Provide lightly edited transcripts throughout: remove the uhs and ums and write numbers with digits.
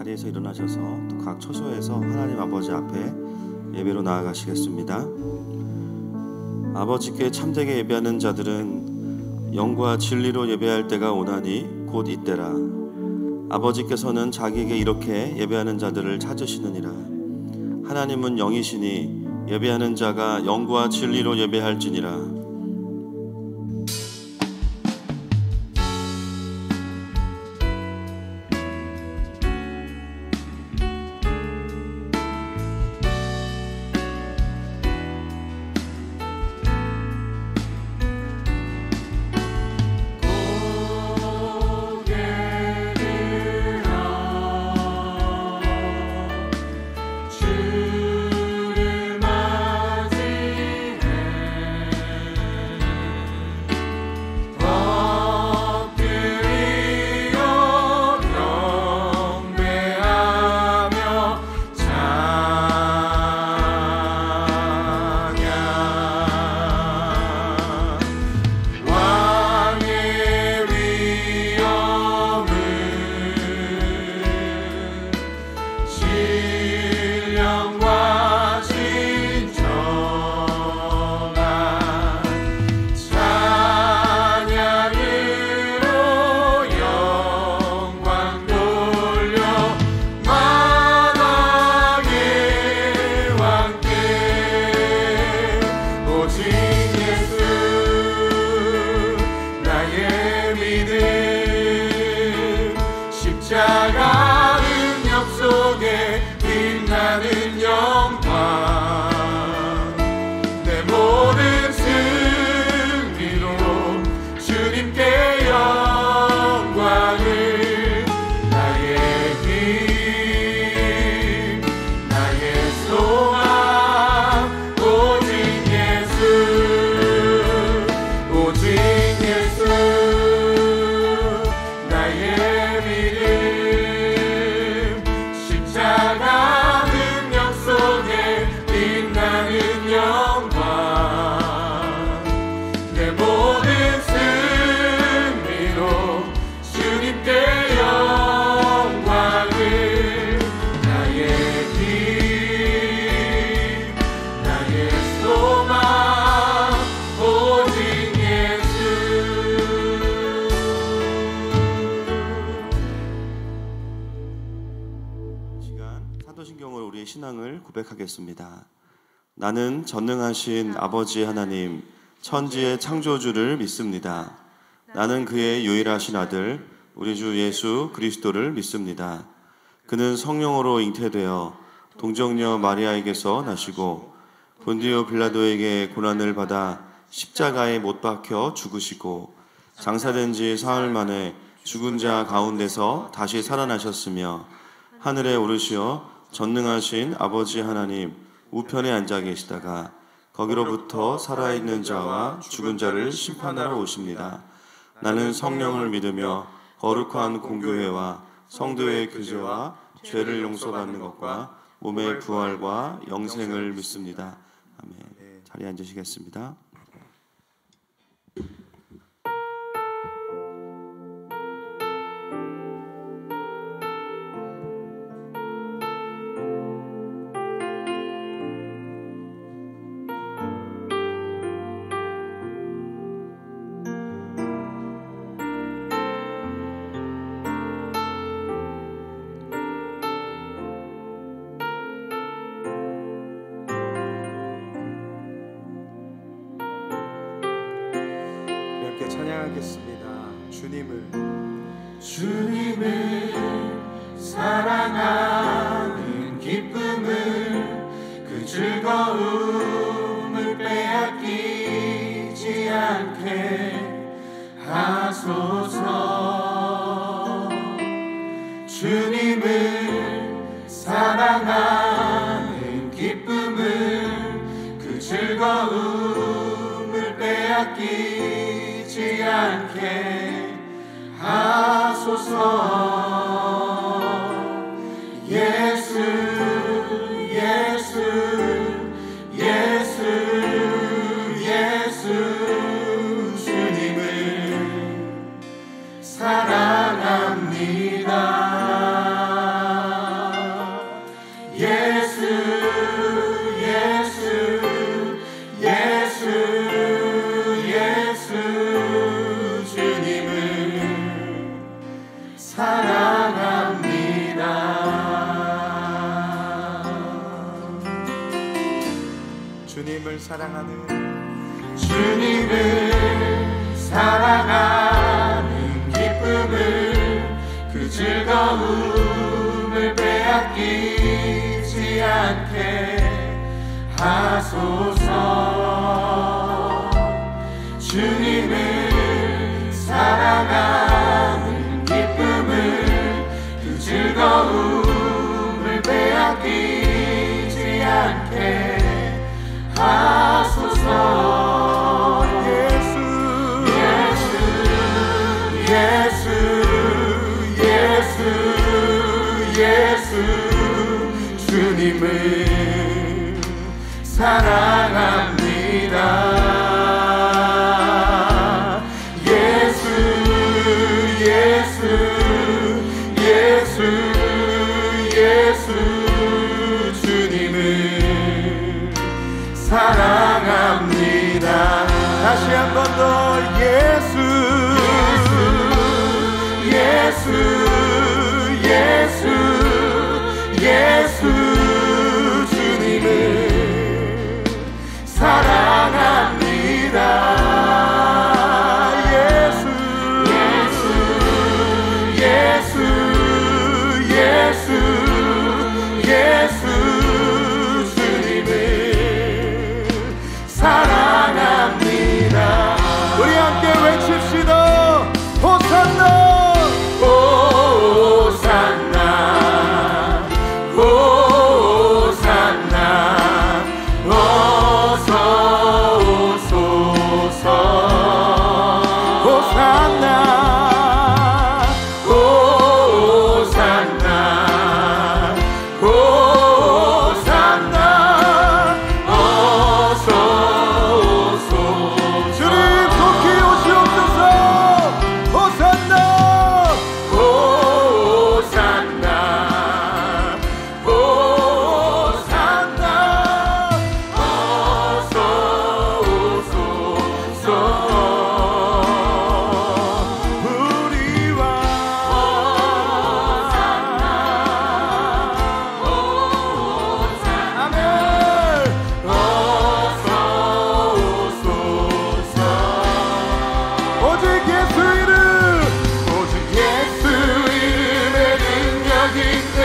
자리에서 일어나셔서 또 각 처소에서 하나님 아버지 앞에 예배로 나아가시겠습니다. 아버지께 참되게 예배하는 자들은 영과 진리로 예배할 때가 오나니 곧 이때라. 아버지께서는 자기에게 이렇게 예배하는 자들을 찾으시느니라. 하나님은 영이시니 예배하는 자가 영과 진리로 예배할지니라. 사도신경으로 우리의 신앙을 고백하겠습니다. 나는 전능하신 아버지 하나님, 천지의 창조주를 믿습니다. 나는 그의 유일하신 아들, 우리 주 예수 그리스도를 믿습니다. 그는 성령으로 잉태되어 동정녀 마리아에게서 나시고 본디오 빌라도에게 고난을 받아 십자가에 못 박혀 죽으시고 장사된 지 사흘 만에 죽은 자 가운데서 다시 살아나셨으며 하늘에 오르시어 전능하신 아버지 하나님 우편에 앉아 계시다가 거기로부터 살아있는 자와 죽은 자를 심판하러 오십니다. 나는 성령을 믿으며 거룩한 공교회와 성도의 교제와 죄를 용서받는 것과 몸의 부활과 영생을 믿습니다. 아멘. 자리에 앉으시겠습니다. 찬양하겠습니다. 주님을 사랑하는 기쁨을 그 즐거움을 빼앗기지 않게 하소서. 주님을 사랑하는 기쁨을 그 즐거움을 빼앗기지 않게 하소서. 예수 예수 예수 예수 주님을 사랑합니다. 사랑하는 주님을 사랑하는 기쁨을 그 즐거움을 빼앗기지 않게 하소서. 주님을 사랑하는 기쁨을 그 즐거움을 빼앗기지 않게 하소서. 예수 예수 예수 예수 주님을 사랑합니다. 예수 예수 예수 예수 주님을 사랑합니다. 다시 한 번 더 예수 예수 예수 예수 주님을 사랑합니다. 예수 예수 예수 예수 주님을 사랑합니다. 우리 함께 외칩시다. 호산나 호산나 호산나 어서 오소서. 호산나 호산나 호산나 어서 오소서. 주님 속히 오시옵소서. 호산나 호산나 호산나 어서 오소서. 우리와 아멘. 어서 오소서. 오직 예수 이름 오직 예수 이름에 능력 있네.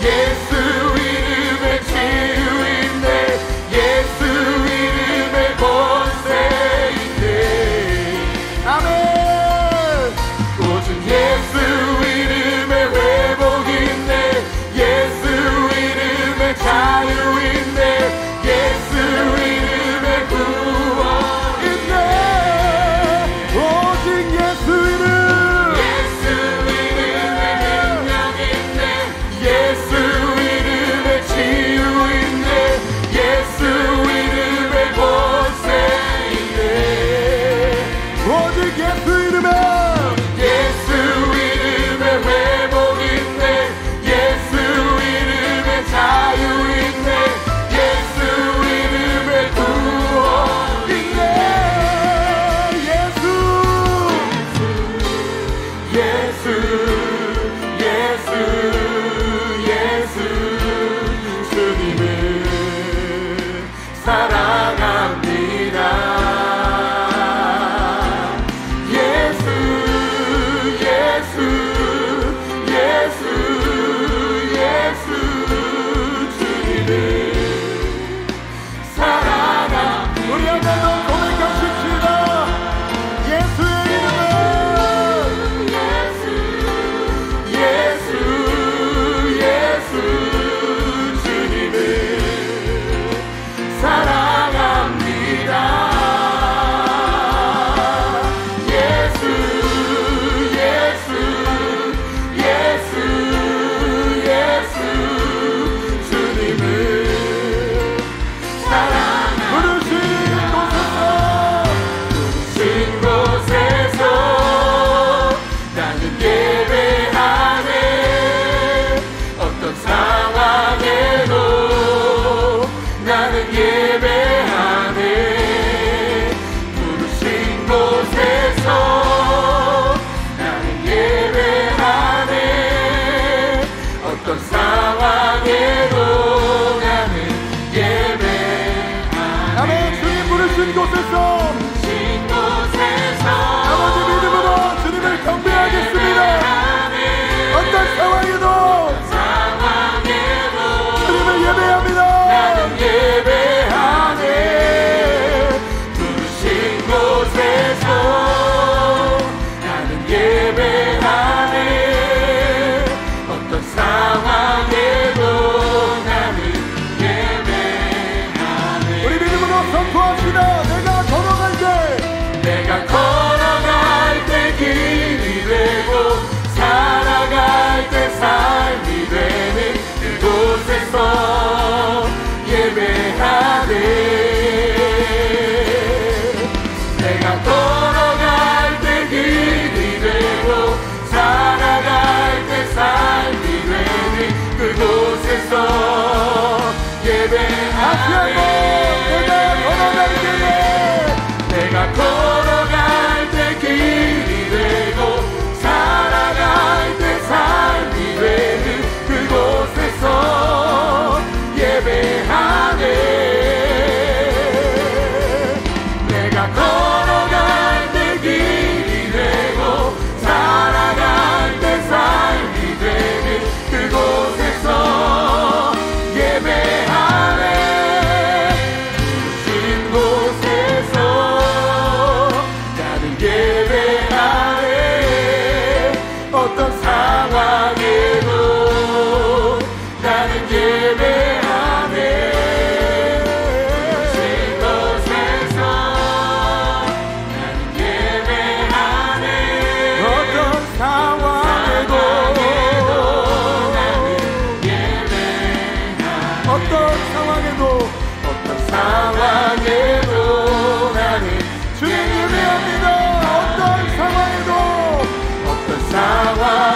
예수 이름에 치유 있네. 예수 이름에 권세 있네. 아멘. 오직 예수 이름에 회복 있네. 예수 이름에 자유 있네. 예수 이름에 구원 있네. 오직 예수 이름 예수 이름에 능력 있네. 예수 이름에 치유 있네. 예수 이름에 권세 있네. 오직 예수 이름에 예수 이름에 회복 있네. 예수 이름에 자유 있네. 예수 이름에 구원 있네. 예수 예수 예수 예수 주님을 사랑합니다. 예수 예수 예수 예수 주님을 사랑합니다. 우리 한번더 고백하십시다. 예수의 이름은 예수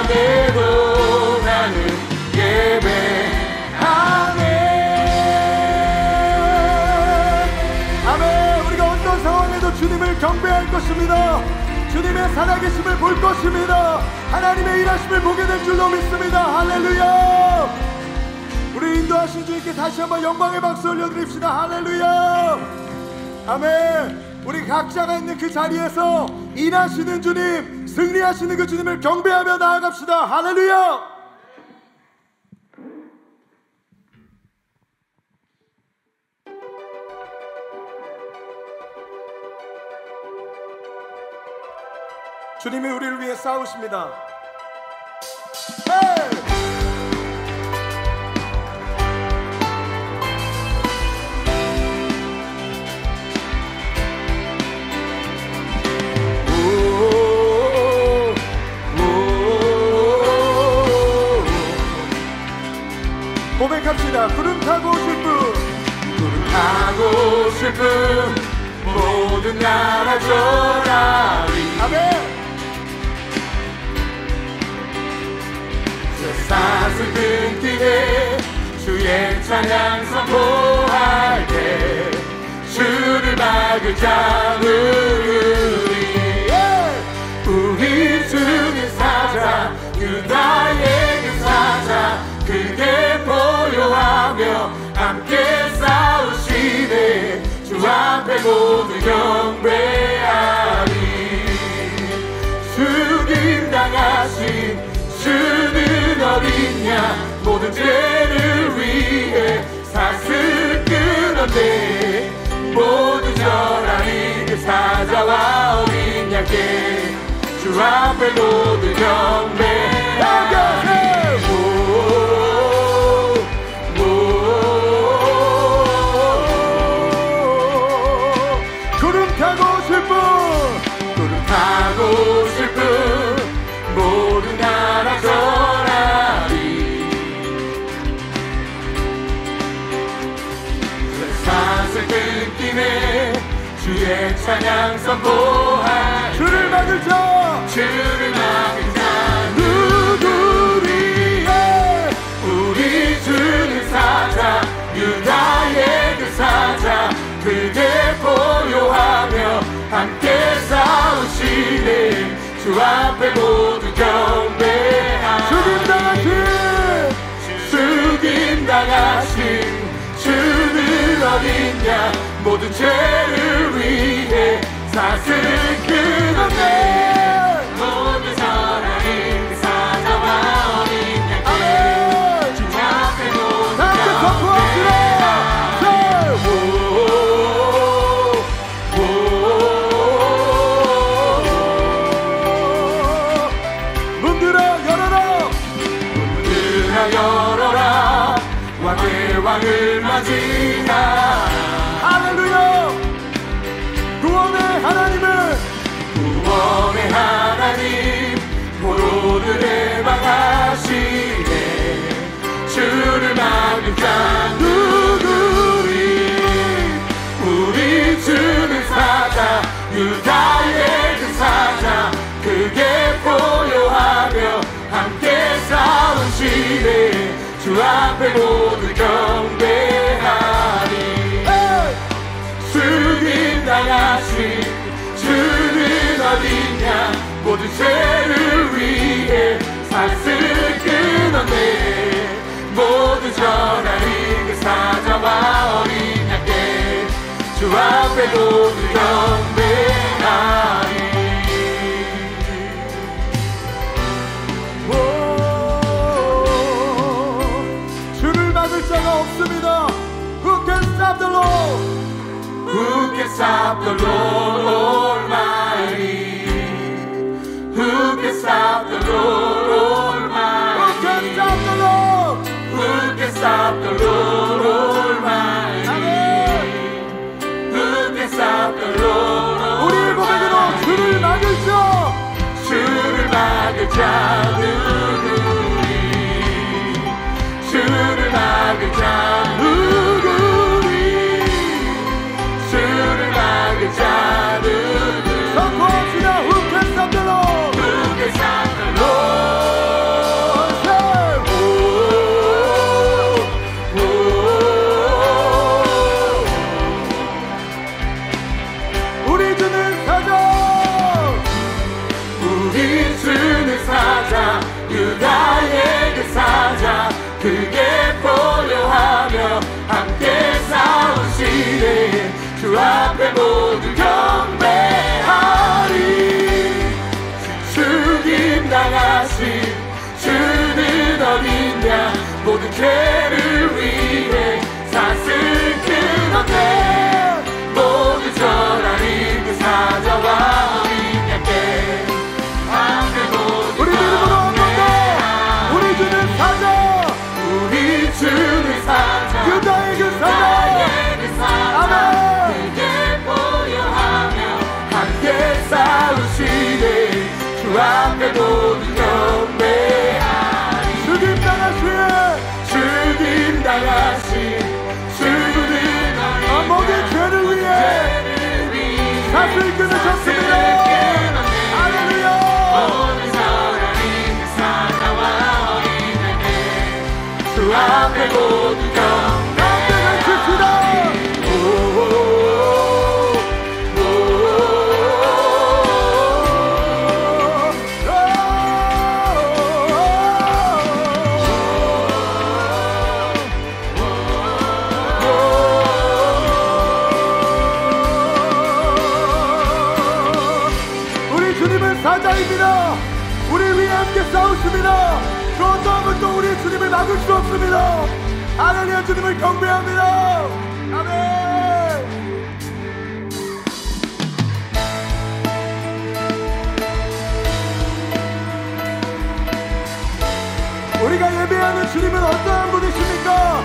밤에도 나는 예배하네. 아멘. 우리가 어떤 상황에도 주님을 경배할 것입니다. 주님의 살아계심을 볼 것입니다. 하나님의 일하심을 보게 될 줄로 믿습니다. 할렐루야. 우리 인도하신 주님께 다시 한번 영광의 박수 올려드립시다. 할렐루야. 아멘. 우리 각자가 있는 그 자리에서 일하시는 주님, 승리하시는 그 주님을 경배하며 나아갑시다. 할렐루야. 주님이 우리를 위해 싸우십니다. 헤이! 고백합시다. 구름 타고 오실 분, 구름 타고 오실 분 모든 나라 전하리. 아멘. 쇠사슬 끊기네 주의 찬양 선포할 때 주를 막을 자는 우리 주님 사자 유다의 그 사자 그게 보여하며 함께 싸우시네 주 앞에 모두 경배하리. 죽임당하신 주는 어딨냐 모든 죄를 위해 사슬 끊었네 모두 절하리 그 사자와 어린 양께 주 앞에 모두 경배하리. 구름 타고 오실 분, 구름 타고 오실 분 모든 나라 전하리. 쇠사슬 끊기네 주의 찬양 선포할 주를 막을 자, 주를 막은 자 누구리? 우리 주는 사자 유다의 그 사자 그대 보여하며 함께 싸우시네 주 앞에 모두 경배하리. 죽임당하신 주는 어딨냐 모든 죄를 위해 사슬 끊었네 모두 절하리 그 사자와 어린 양께 주 앞에 모두 경배하리. 열어라 왕의 왕을 맞이하라. 할렐루야. 구원의 하나님은 구원의 하나님 포로들을 방하시네 주를 막을 자 누구리. 우리 주는 사자 유다의 그 사자 그게 보여하며 함께 싸우시네 주 앞에 모두 경배하리. 죽임당하신 주는 어딨냐 모든 죄를 위해 사슬 끊었네 모두 전하리 그 사자와 어린 양께 주 앞에 모두 경배하리. 자가 없습니다. Who can stop the Lord? Who can stop the Lord Almighty? Who can stop the Lord Almighty? Who can stop the Lord? Who can stop the Lord Almighty? Who can stop the Lord Almighty? 우리의 고백으로 주를 막을 자, 주를 막을 자 누구리? 주를 막을 자 누구리? 주를 막을 자 누구리? 'Who can stop the Lord? Who can stop the Lord? 당하신 주는 어디냐 모든 죄를 위해 사슬 끊었네 모두 전하리 그 사자와 어린 양께 우리 믿음으로 한 번 더 우리 주는 사자 우리 주는 사자 유다의 그 사자 아멘 그게 보여하며 함께 싸우시네 주 앞에 모두 경배하리 죽임 당하신 주는 모든 죄를 위해 사슬 끊으셨습니다 할렐루야 모든 사랑이 그 사자와 어린애께 주 앞에 모두 남들을 칩시다 우리 주님은 사자입니다. 우리 위에 함께 싸우십니다. 그 어떤 분도 우리 주님을 막을 수 없습니다. 하나님 주님을 경배합니다. 아멘. 우리가 예배하는 주님은 어떠한 분이십니까?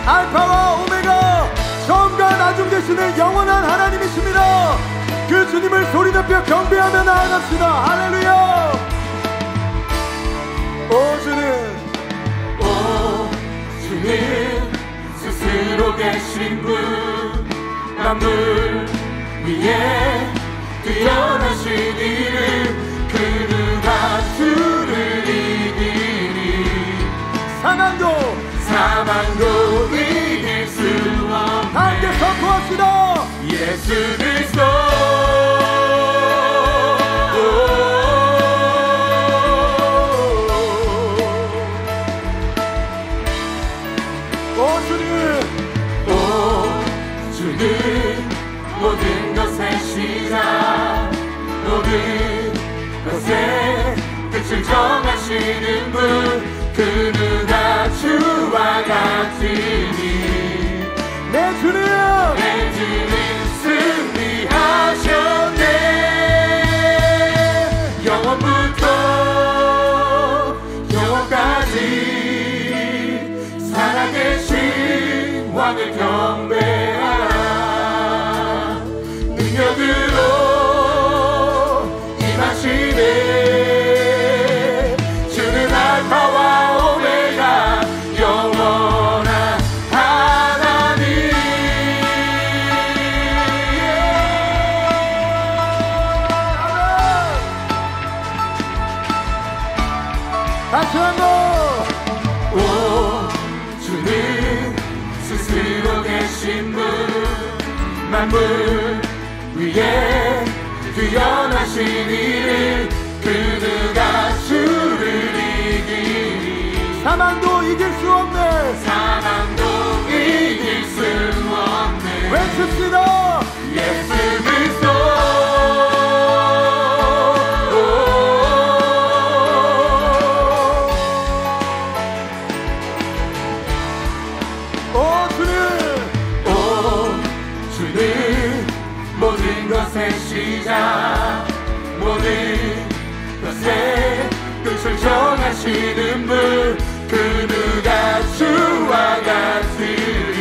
알파와 오메가 처음과 나중 되시는 영원한 하나님이십니다. 그 주님을 소리 높여 경배하며 나아갑시다. 할렐루야. 오 주님 스스로 계신 분 만물 위에 뛰어나신 이름 그 누가 주를 이기니 사망도 이길 수 없네 함께 선포합시다. 예수 그리스도 주는 모든 것의 시작 모든 것의 끝을 정하시는 분 그 누가 주와 같으니 내 주님 승리하셨네 영원부터 영원까지 살아계신 왕을 경배하라 능력으로 임하시네 주는 알파와 오메가 영원한 하나님 다시 한번 오 주는 스스로 계신 분 만물 위에 뛰어나신 이름 그 누가 주를 이기니 사망도 이길 수 없네. 사망도 이길 수 없네 외칩시다. 예수 그리스도 주는 모든 것의 시작 모든 것의 끝을 정하시는 분 그 누가 주와 같으리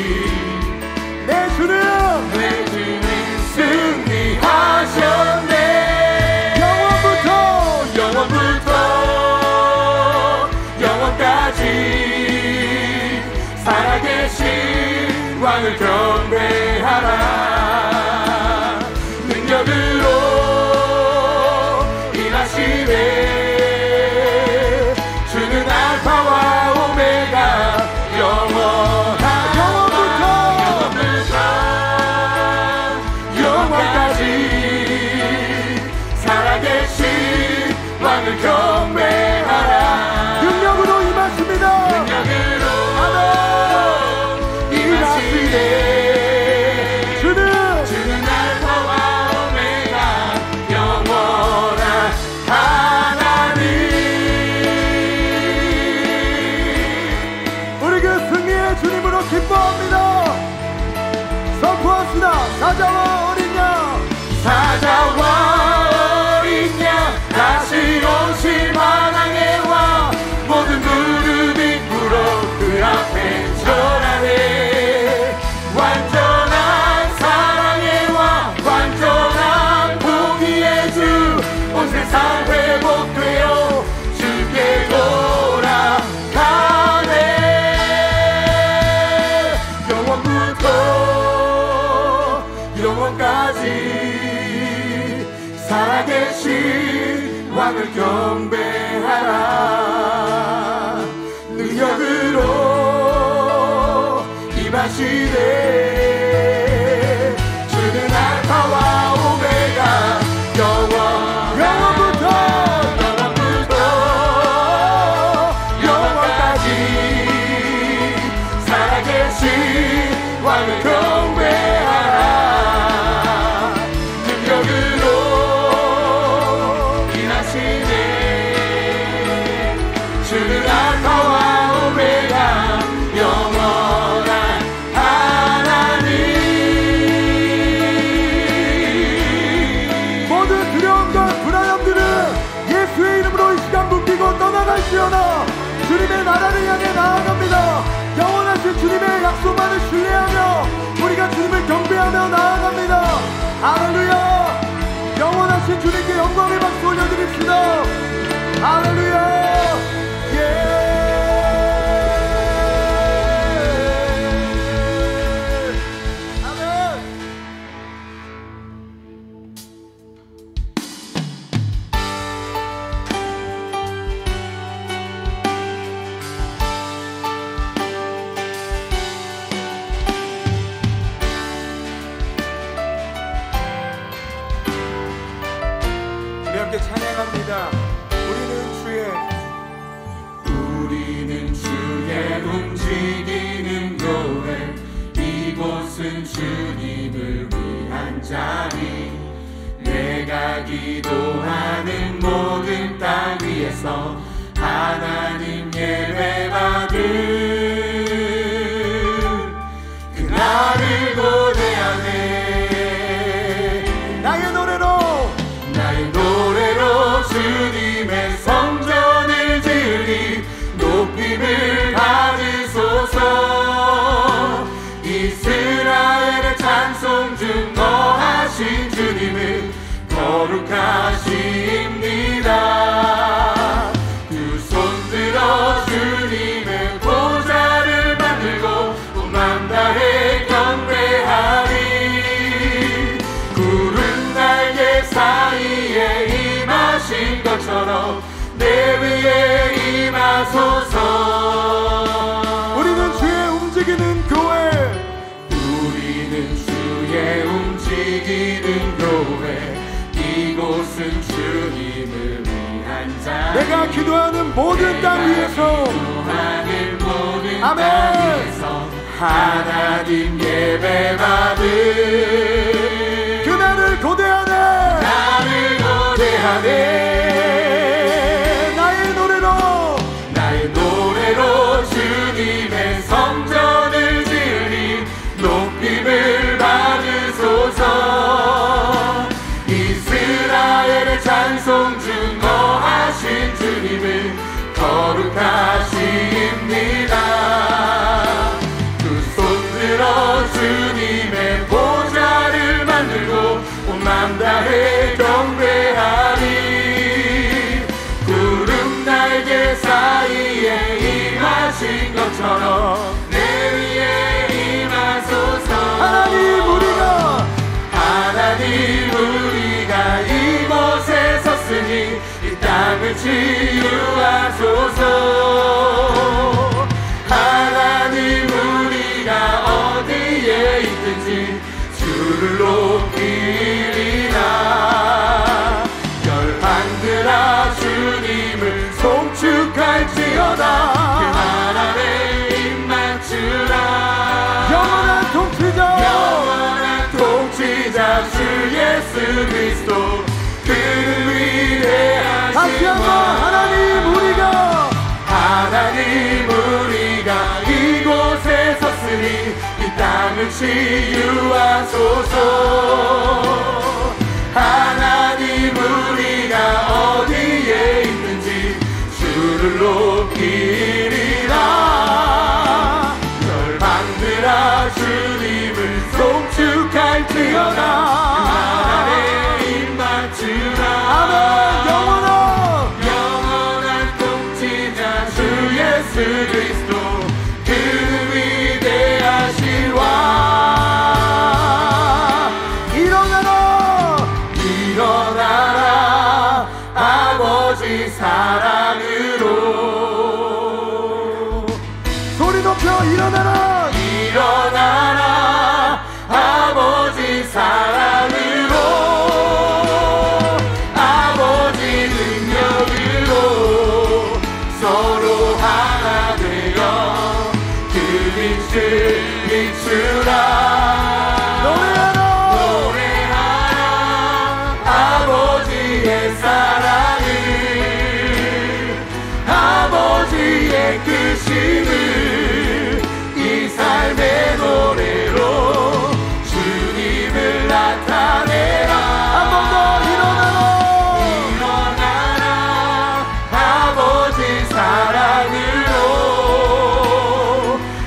내 주님 내 주는 승리하셨네 영원부터 영원까지 살아계신 왕을 경배하라 능력으로 임하시네 주는 알파와 오메가 영원까지 살아계신 왕을 경배하라 능력으로 임하십니다. 능력으로 임하시네 주님 경배하라. 능력으로 임하시네. 주는 알파와 오메가 영원부터 영원까지 살아계신 왕을 경배하라. 능력으로 임하시네. 주는 알파와 오메가 영원한 하나님. 모든 두려움과 불안함들은 예수의 이름으로 이 시간 묶이고 떠나갈지어다. 주님의 나라를 향해 나아갑니다. 영원하신 주님의 약속만을 신뢰하며 우리가 주님을 경배하며 나아갑니다. 할렐루야. 영원하신 주님께 영광의 박수 올려드립시다. 할렐루야. 예. 아멘. 우리 함께 찬양합니다. 우리는 주의 움직이는 교회, 이곳은 주님을 위한 자리. 내가 기도하는 모든 땅 위에서 하나님 예배받은 그날을 고대하네. 나의 노래로 주님의 성전을 지으리. 높임을 받으소서. 이스라엘의 찬송 중 거하신 주님은 거룩하십니다. 두 손 들어 주님의 보좌를 만들고 온 맘 다해 경배하리. 구름 날개 사이에 임하신 것처럼 내 위에 임하소서. 우리는 주의 움직이는 교회, 우리는 주의 움직이는 교회, 이곳은 주님을 위한 자리. 내가 기도하는 모든 땅 위에서 아멘. 하나님 예배받은 그날을 고대하네. 나의 노래로 주님의 성전을 지으리. 높임을 받으소서. 이스라엘의 찬송 중 거하신 주님은 거룩하십니다. 두 손 들어 주님의 보좌를 만들고 온 맘 다해 경배하리. 구름 날개 사이에 임하신 것처럼 내 위에 임하소서. 하나님 우리가 이곳에 섰으니 이 땅을 치유하소서. 하나님 우리가 어디에 있든지 주를 높이리라. 열방들아 주님을 송축할지어다. 그날 안에 입 맞추라. 영원한 통치자 주 예수 그리스도, 그를 위대하신 다시 한번 하나님 우리가 이곳에 섰으니 이 땅을 치유하소서. 하나님 우리가 어디에 있는지 주를 높이리라. 열방들아 주님을 송축할지어다. 그날에 입 맞추라. 아멘. 영원한 통치자 주 예수 그리스도, 그는 위대하신 왕. 일어나라 아버지 사 서로 하나 되어 그 빛을 비추라. 노래하라 아버지의 사랑을, 아버지의 크심을 이 삶의 노래로 주님을 나타내라. 한 번 더 일어나라 아버지 사랑으로,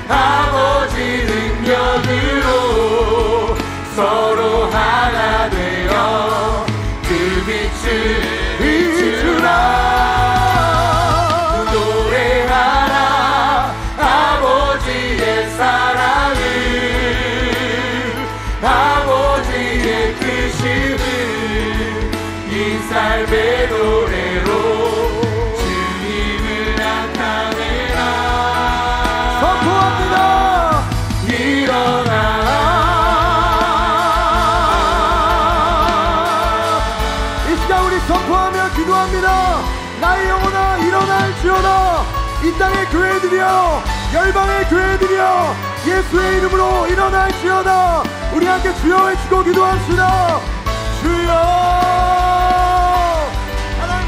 아버지 능력으로 서로 하나 되어 그 빛을 비추라. 노래하라 아버지의 사랑을, 아버지의 크심을 이 삶의 노래로 주님을 나타내라. 선포합니다. 일어나라. 이 시간 우리 선포하며 기도합니다. 나의 영혼아 일어날지어다. 이 땅의 교회들이여, 열방의 교회들이여, 예수의 이름으로 일어날지어다. 우리 함께 주여 외치고 기도합시다. 주여. 하나님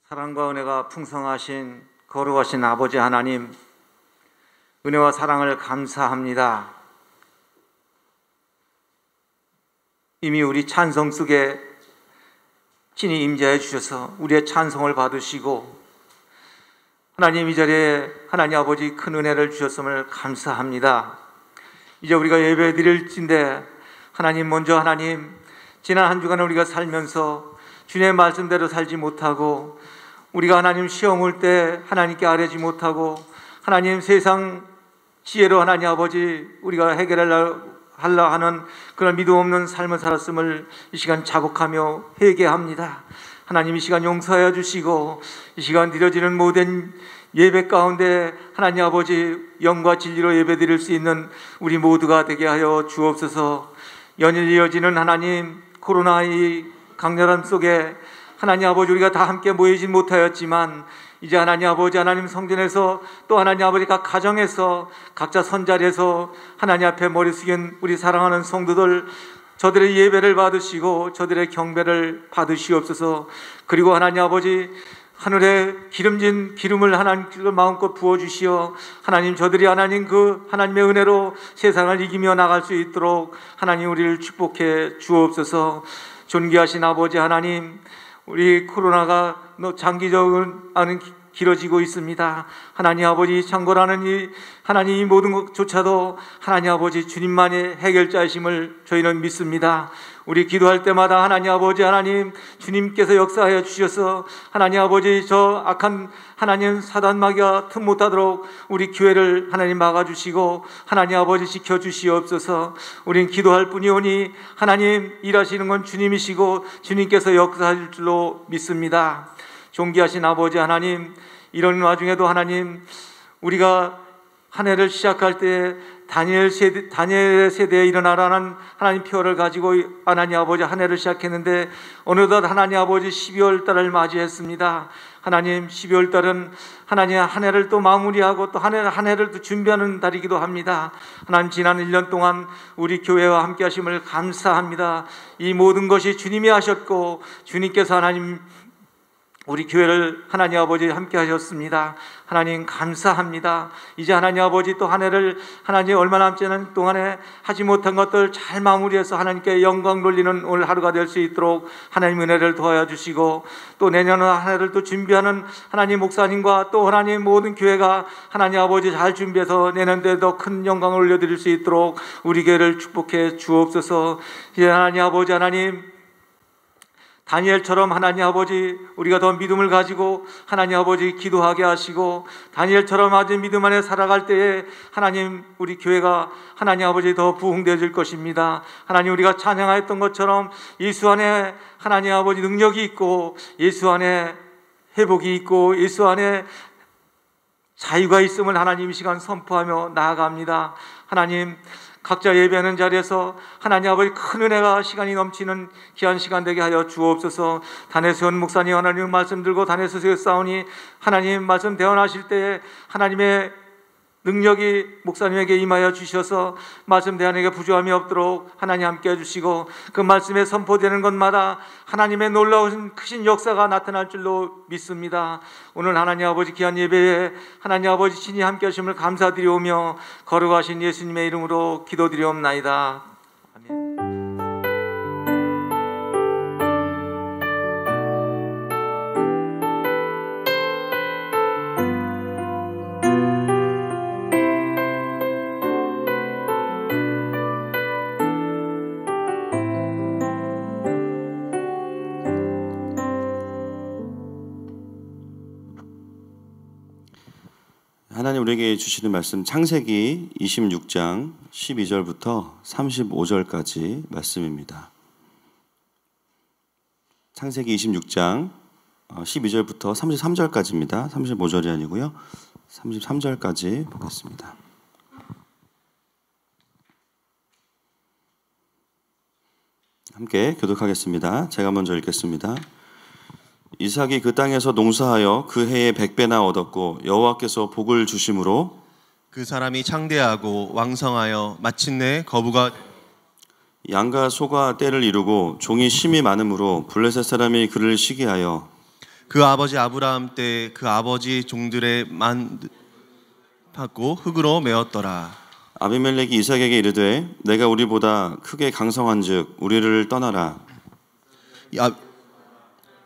사랑과 은혜가 풍성하신 거룩하신 아버지 하나님, 은혜와 사랑을 감사합니다. 이미 우리 찬송 속에 친히 임재해 주셔서 우리의 찬송을 받으시고, 하나님 이 자리에 하나님 아버지 큰 은혜를 주셨음을 감사합니다. 이제 우리가 예배 드릴진데 하나님 먼저 하나님, 지난 한 주간을 우리가 살면서 주님의 말씀대로 살지 못하고, 우리가 하나님 시험 올 때 하나님께 아뢰지 못하고, 하나님 세상 지혜로 하나님 아버지 우리가 해결하려 하는 그런 믿음 없는 삶을 살았음을 이 시간 자복하며 회개합니다. 하나님 이 시간 용서하여 주시고, 이 시간 드려지는 모든 예배 가운데 하나님 아버지 영과 진리로 예배 드릴 수 있는 우리 모두가 되게 하여 주옵소서. 연일 이어지는 하나님 코로나 이 강렬함 속에 하나님 아버지 우리가 다 함께 모이지 못하였지만, 이제 하나님 아버지 하나님 성전에서 또 하나님 아버지 각 가정에서 각자 선자리에서 하나님 앞에 머리 숙인 우리 사랑하는 성도들, 저들의 예배를 받으시고 저들의 경배를 받으시옵소서. 그리고 하나님 아버지 하늘에 기름진 기름을 하나님 마음껏 부어주시어 하나님 저들이 하나님 그 하나님의 은혜로 세상을 이기며 나갈 수 있도록 하나님 우리를 축복해 주옵소서. 존귀하신 아버지 하나님, 우리 코로나가 장기적인 길어지고 있습니다. 하나님 아버지 창고라는 이 하나님 이 모든 것조차도 하나님 아버지 주님만의 해결자이심을 저희는 믿습니다. 우리 기도할 때마다 하나님 아버지 하나님 주님께서 역사하여 주셔서 하나님 아버지 저 악한 하나님 사단 마귀가 틈 못하도록 우리 교회를 하나님 막아주시고 하나님 아버지 지켜주시옵소서. 우린 기도할 뿐이오니 하나님 일하시는 건 주님이시고 주님께서 역사할 줄로 믿습니다. 존귀하신 아버지 하나님, 이런 와중에도 하나님 우리가 한 해를 시작할 때 다니엘 세대에 일어나라는 하나님 표를 가지고 하나님 아버지 한 해를 시작했는데 어느덧 하나님 아버지 12월 달을 맞이했습니다. 하나님 12월 달은 하나님 한 해를 또 마무리하고 또 한 해를 또 준비하는 달이기도 합니다. 하나님 지난 1년 동안 우리 교회와 함께 하심을 감사합니다. 이 모든 것이 주님이 하셨고 주님께서 하나님 우리 교회를 하나님 아버지 함께 하셨습니다. 하나님 감사합니다. 이제 하나님 아버지 또 한 해를 하나님 얼마 남지 않은 동안에 하지 못한 것들 잘 마무리해서 하나님께 영광 돌리는 오늘 하루가 될 수 있도록 하나님 은혜를 도와여 주시고 또 내년 한 해를 또 준비하는 하나님 목사님과 또 하나님 모든 교회가 하나님 아버지 잘 준비해서 내년도에 더 큰 영광을 올려드릴 수 있도록 우리 교회를 축복해 주옵소서. 이제 하나님 아버지 하나님 다니엘처럼 하나님 아버지 우리가 더 믿음을 가지고 하나님 아버지 기도하게 하시고 다니엘처럼 아주 믿음 안에 살아갈 때에 하나님 우리 교회가 하나님 아버지 더 부흥되어질 것입니다. 하나님 우리가 찬양하였던 것처럼 예수 안에 하나님 아버지 능력이 있고 예수 안에 회복이 있고 예수 안에 자유가 있음을 하나님 이 시간 선포하며 나아갑니다. 하나님 각자 예배하는 자리에서 하나님 아버지 큰 은혜가 시간이 넘치는 귀한 시간 되게 하여 주옵소서. 단에서온 목사님 하나님 말씀 들고 단에서 싸우니 하나님 말씀 대언하실 때에 하나님의 능력이 목사님에게 임하여 주셔서 말씀 대안에게 부조함이 없도록 하나님 함께 해주시고 그 말씀에 선포되는 것마다 하나님의 놀라운 크신 역사가 나타날 줄로 믿습니다. 오늘 하나님 아버지 귀한 예배에 하나님 아버지 친히 함께 하심을 감사드리오며 거룩하신 예수님의 이름으로 기도드리옵나이다. 아멘. 하나님 우리에게 주시는 말씀 창세기 26장 12절부터 35절까지 말씀입니다. 창세기 26장 12절부터 33절까지입니다. 35절이 아니고요. 33절까지 보겠습니다. 함께 교독하겠습니다. 제가 먼저 읽겠습니다. 이삭이 그 땅에서 농사하여 그 해에 100배나 얻었고 여호와께서 복을 주심으로 그 사람이 창대하고 왕성하여 마침내 거부가 양과 소가 때를 이루고 종이 심이 많으므로 블레셋 사람이 그를 시기하여 그 아버지 아브라함 때 그 아버지 종들의 만 받고 흙으로 메었더라. 아비멜렉이 이삭에게 이르되 내가 우리보다 크게 강성한즉 우리를 떠나라.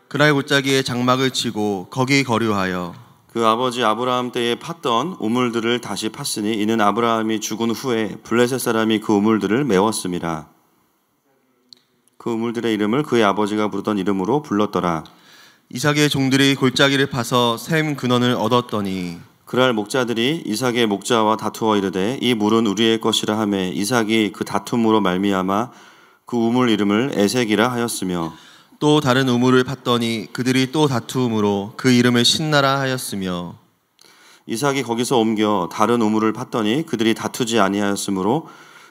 그날 골짜기에 장막을 치고 거기 거류하여 그 아버지 아브라함 때에 팠던 우물들을 다시 팠으니 이는 아브라함이 죽은 후에 블레셋 사람이 그 우물들을 메웠음이라. 그 우물들의 이름을 그의 아버지가 부르던 이름으로 불렀더라. 이삭의 종들이 골짜기를 파서 샘 근원을 얻었더니 그날 목자들이 이삭의 목자와 다투어 이르되 이 물은 우리의 것이라 하매 이삭이 그 다툼으로 말미암아 그 우물 이름을 에색이라 하였으며 또 다른 우물을 팠더니 그들이 또 다투음으로 그 이름을 신나라 하였으며 이삭이 거기서 옮겨 다른 우물을 팠더니 그들이 다투지 아니하였으므로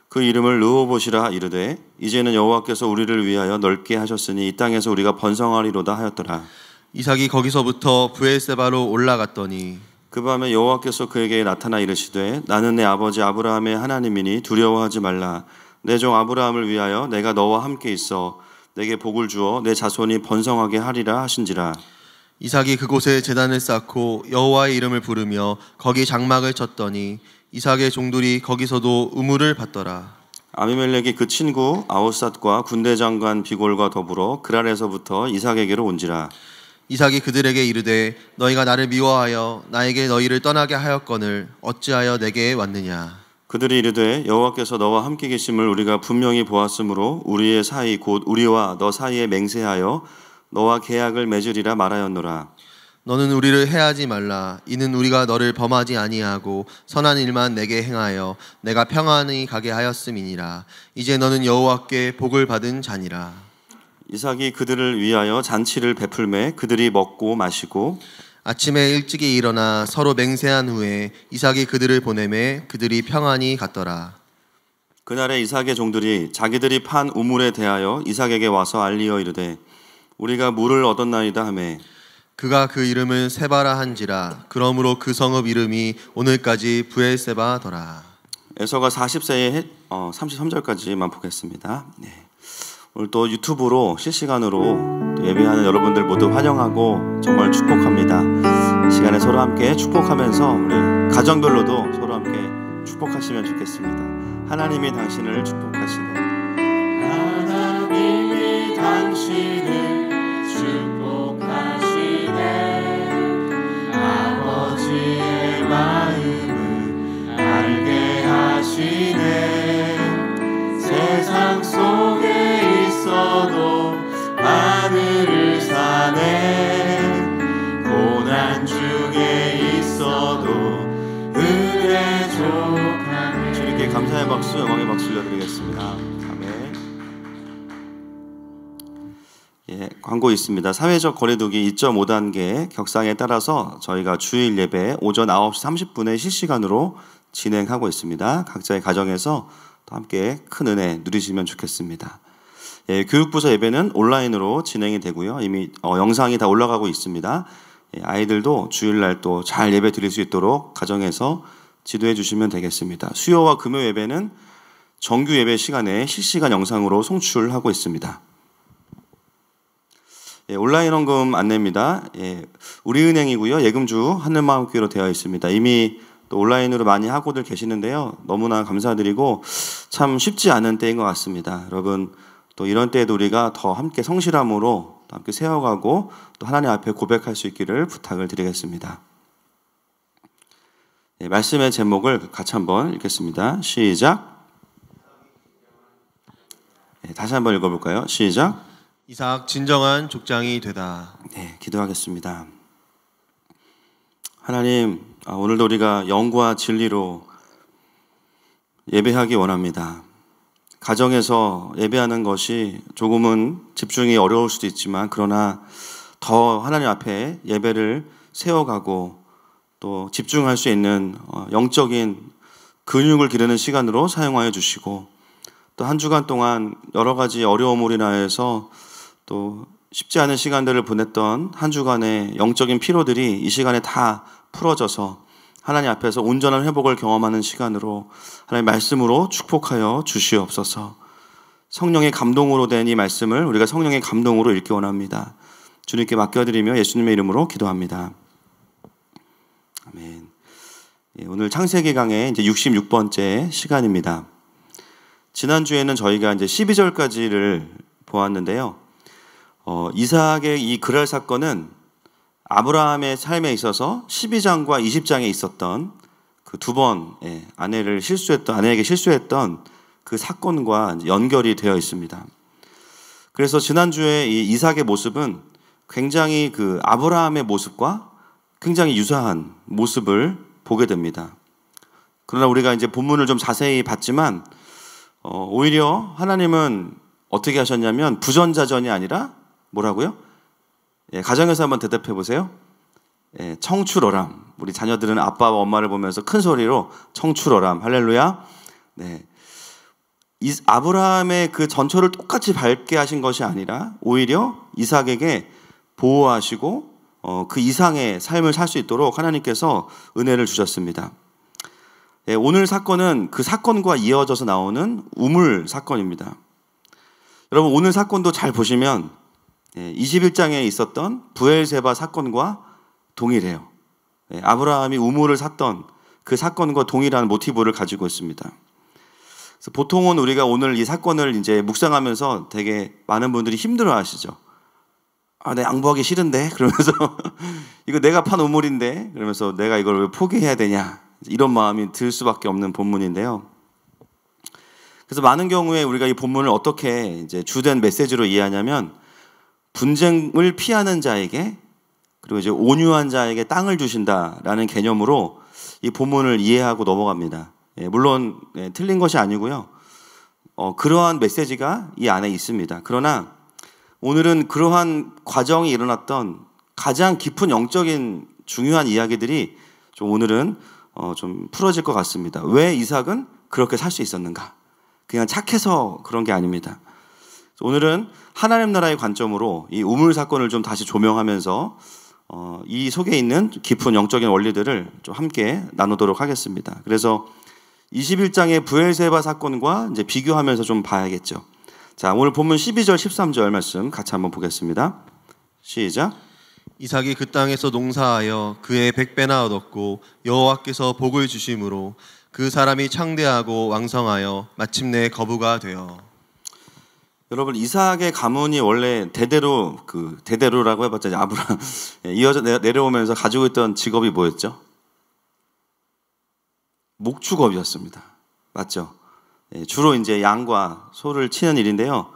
그 이름을 르호봇이라 이르되 이제는 여호와께서 우리를 위하여 넓게 하셨으니 이 땅에서 우리가 번성하리로다 하였더라. 이삭이 거기서부터 브엘세바로 올라갔더니 그 밤에 여호와께서 그에게 나타나 이르시되 나는 내 아버지 아브라함의 하나님이니 두려워하지 말라. 내 종 아브라함을 위하여 내가 너와 함께 있어 내게 복을 주어 내 자손이 번성하게 하리라 하신지라. 이삭이 그곳에 제단을 쌓고 여호와의 이름을 부르며 거기 장막을 쳤더니 이삭의 종들이 거기서도 우물을 받더라. 아비멜렉이 그 친구 아우삿과 군대 장관 비골과 더불어 그랄에서부터 이삭에게로 온지라. 이삭이 그들에게 이르되 너희가 나를 미워하여 나에게 너희를 떠나게 하였거늘 어찌하여 내게 왔느냐. 그들이 이르되 여호와께서 너와 함께 계심을 우리가 분명히 보았으므로 우리의 사이 곧 우리와 너 사이에 맹세하여 너와 계약을 맺으리라 말하였노라. 너는 우리를 해하지 말라. 이는 우리가 너를 범하지 아니하고 선한 일만 내게 행하여 내가 평안히 가게 하였음이니라. 이제 너는 여호와께 복을 받은 자니라. 이삭이 그들을 위하여 잔치를 베풀매 그들이 먹고 마시고 아침에 일찍이 일어나 서로 맹세한 후에 이삭이 그들을 보내매 그들이 평안히 갔더라. 그날에 이삭의 종들이 자기들이 판 우물에 대하여 이삭에게 와서 알리어 이르되 우리가 물을 얻었나이다 하매 그가 그 이름을 세바라 한지라. 그러므로 그 성읍 이름이 오늘까지 브엘세바더라. 에서가 40세에 33절까지만 보겠습니다. 네. 오늘 또 유튜브로 실시간으로 또 예배하는 여러분들 모두 환영하고 정말 축복합니다. 시간에 서로 함께 축복하면서 우리 가정별로도 서로 함께 축복하시면 좋겠습니다. 하나님이 당신을 축복하시네. 하나님이 당신을 축복하시네. 아버지의 마음을 알게 하시네. 세상 속에 있어도 하늘을 사네. 고난 중에 있어도 은혜 족하네. 주님께 감사의 박수, 영광의 박수 올려드리겠습니다. 아멘. 예, 광고 있습니다. 사회적 거리두기 2.5단계 격상에 따라서 저희가 주일 예배 오전 9시 30분에 실시간으로 진행하고 있습니다. 각자의 가정에서 또 함께 큰 은혜 누리시면 좋겠습니다. 예, 교육부서 예배는 온라인으로 진행이 되고요. 이미 영상이 다 올라가고 있습니다. 예, 아이들도 주일날 또 잘 예배 드릴 수 있도록 가정에서 지도해 주시면 되겠습니다. 수요와 금요 예배는 정규 예배 시간에 실시간 영상으로 송출하고 있습니다. 예, 온라인 헌금 안내입니다. 예, 우리은행이고요. 예금주 하늘마음교회로 되어 있습니다. 이미 또 온라인으로 많이 하고들 계시는데요. 너무나 감사드리고 참 쉽지 않은 때인 것 같습니다. 여러분 또 이런 때에도 우리가 더 함께 성실함으로 또 함께 세워가고 또 하나님 앞에 고백할 수 있기를 부탁을 드리겠습니다. 예, 말씀의 제목을 같이 한번 읽겠습니다. 시작. 예, 다시 한번 읽어볼까요? 시작. 이삭 진정한 족장이 되다. 네, 기도하겠습니다. 하나님, 오늘도 우리가 영과 진리로 예배하기 원합니다. 가정에서 예배하는 것이 조금은 집중이 어려울 수도 있지만 그러나 더 하나님 앞에 예배를 세워가고 또 집중할 수 있는 영적인 근육을 기르는 시간으로 사용하여 주시고 또 한 주간 동안 여러 가지 어려움으로 인하여서 또 쉽지 않은 시간들을 보냈던 한 주간의 영적인 피로들이 이 시간에 다 풀어져서 하나님 앞에서 온전한 회복을 경험하는 시간으로 하나님 말씀으로 축복하여 주시옵소서. 성령의 감동으로 된 이 말씀을 우리가 성령의 감동으로 읽기 원합니다. 주님께 맡겨드리며 예수님의 이름으로 기도합니다. 아멘. 예, 오늘 창세기 강의 이제 66번째 시간입니다. 지난주에는 저희가 이제 12절까지를 보았는데요. 이삭의 이 그랄 사건은 아브라함의 삶에 있어서 12장과 20장에 있었던 그 두 번 아내에게 실수했던 그 사건과 연결이 되어 있습니다. 그래서 지난주에 이 이삭의 모습은 굉장히 그 아브라함의 모습과 굉장히 유사한 모습을 보게 됩니다. 그러나 우리가 이제 본문을 좀 자세히 봤지만 오히려 하나님은 어떻게 하셨냐면 부전자전이 아니라 뭐라고요? 예, 가정에서 한번 대답해 보세요. 예, 청출어람. 우리 자녀들은 아빠와 엄마를 보면서 큰 소리로 청출어람. 할렐루야. 네. 아브라함의 그 전철을 똑같이 밟게 하신 것이 아니라 오히려 이삭에게 보호하시고 그 이상의 삶을 살 수 있도록 하나님께서 은혜를 주셨습니다. 예, 오늘 사건은 그 사건과 이어져서 나오는 우물 사건입니다. 여러분 오늘 사건도 잘 보시면 21장에 있었던 브엘세바 사건과 동일해요. 아브라함이 우물을 샀던 그 사건과 동일한 모티브를 가지고 있습니다. 그래서 보통은 우리가 오늘 이 사건을 이제 묵상하면서 되게 많은 분들이 힘들어 하시죠. 내 양보하기 싫은데? 그러면서 이거 내가 판 우물인데? 그러면서 내가 이걸 왜 포기해야 되냐? 이런 마음이 들 수밖에 없는 본문인데요. 그래서 많은 경우에 우리가 이 본문을 어떻게 이제 주된 메시지로 이해하냐면 분쟁을 피하는 자에게 그리고 이제 온유한 자에게 땅을 주신다라는 개념으로 이 본문을 이해하고 넘어갑니다. 물론 틀린 것이 아니고요. 그러한 메시지가 이 안에 있습니다. 그러나 오늘은 그러한 과정이 일어났던 가장 깊은 영적인 중요한 이야기들이 좀 오늘은 좀 풀어질 것 같습니다. 왜 이삭은 그렇게 살 수 있었는가? 그냥 착해서 그런 게 아닙니다. 오늘은 하나님 나라의 관점으로 이 우물 사건을 좀 다시 조명하면서 이 속에 있는 깊은 영적인 원리들을 좀 함께 나누도록 하겠습니다. 그래서 21장의 브엘세바 사건과 이제 비교하면서 좀 봐야겠죠. 자, 오늘 본문 12절 13절 말씀 같이 한번 보겠습니다. 시작. 이삭이 그 땅에서 농사하여 그의 100배나 얻었고 여호와께서 복을 주심으로 그 사람이 창대하고 왕성하여 마침내 거부가 되어. 여러분, 이삭의 가문이 원래 대대로라고 해봤자 이제 아브라함 이어져 내려오면서 가지고 있던 직업이 뭐였죠? 목축업이었습니다. 맞죠? 주로 이제 양과 소를 치는 일인데요.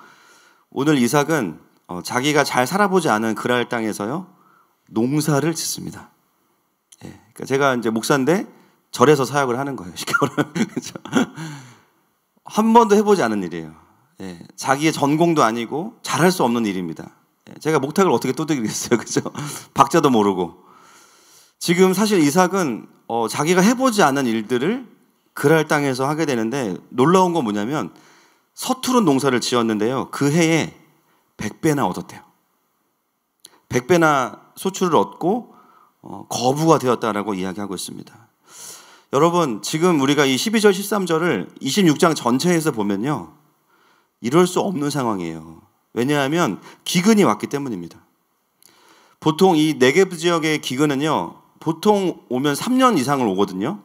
오늘 이삭은 자기가 잘 살아보지 않은 그랄 땅에서요 농사를 짓습니다. 그러니까 제가 이제 목사인데 절에서 사역을 하는 거예요. 쉽게 말하면 그렇죠? 한 번도 해보지 않은 일이에요. 자기의 전공도 아니고 잘할 수 없는 일입니다. 제가 목탁을 어떻게 두들기겠어요, 그렇죠? 박자도 모르고. 지금 사실 이삭은 자기가 해보지 않은 일들을 그랄 땅에서 하게 되는데 놀라운 건 뭐냐면 서투른 농사를 지었는데요. 그 해에 100배나 얻었대요. 100배나 소출을 얻고 거부가 되었다라고 이야기하고 있습니다. 여러분, 지금 우리가 이 12절 13절을 26장 전체에서 보면요 이럴 수 없는 상황이에요. 왜냐하면 기근이 왔기 때문입니다. 보통 이 네게브 지역의 기근은요 보통 오면 3년 이상을 오거든요.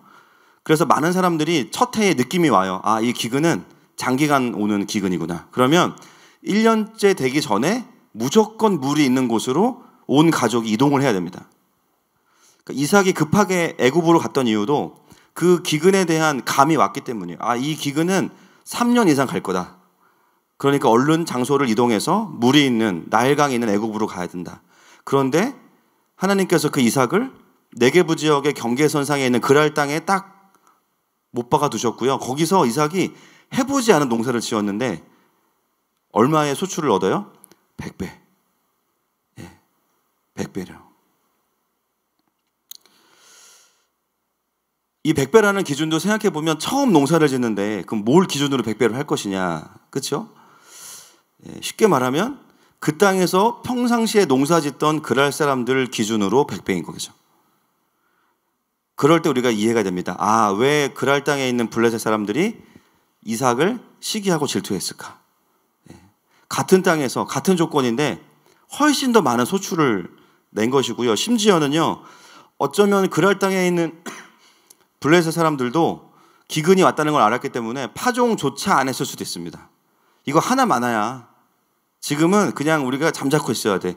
그래서 많은 사람들이 첫 해에 느낌이 와요. 아, 이 기근은 장기간 오는 기근이구나. 그러면 1년째 되기 전에 무조건 물이 있는 곳으로 온 가족이 이동을 해야 됩니다. 그러니까 이삭이 급하게 애굽으로 갔던 이유도 그 기근에 대한 감이 왔기 때문이에요. 아, 이 기근은 3년 이상 갈 거다. 그러니까 얼른 장소를 이동해서 물이 있는 나일강이 있는 애굽으로 가야 된다. 그런데 하나님께서 그 이삭을 네게브 지역의 경계선상에 있는 그랄 땅에 딱 못 박아 두셨고요. 거기서 이삭이 해보지 않은 농사를 지었는데 얼마의 소출을 얻어요? 100배. 100배요. 이 100배라는 기준도 생각해 보면 처음 농사를 짓는데 그럼 뭘 기준으로 100배를 할 것이냐, 그렇죠? 쉽게 말하면 그 땅에서 평상시에 농사 짓던 그랄 사람들 기준으로 100배인 거죠. 그럴 때 우리가 이해가 됩니다. 아, 왜 그랄 땅에 있는 블레셋 사람들이 이삭을 시기하고 질투했을까? 같은 땅에서 같은 조건인데 훨씬 더 많은 소출을 낸 것이고요. 심지어는요, 어쩌면 그랄 땅에 있는 블레셋 사람들도 기근이 왔다는 걸 알았기 때문에 파종조차 안 했을 수도 있습니다. 이거 하나 많아야 지금은 그냥 우리가 잠자코 있어야 돼.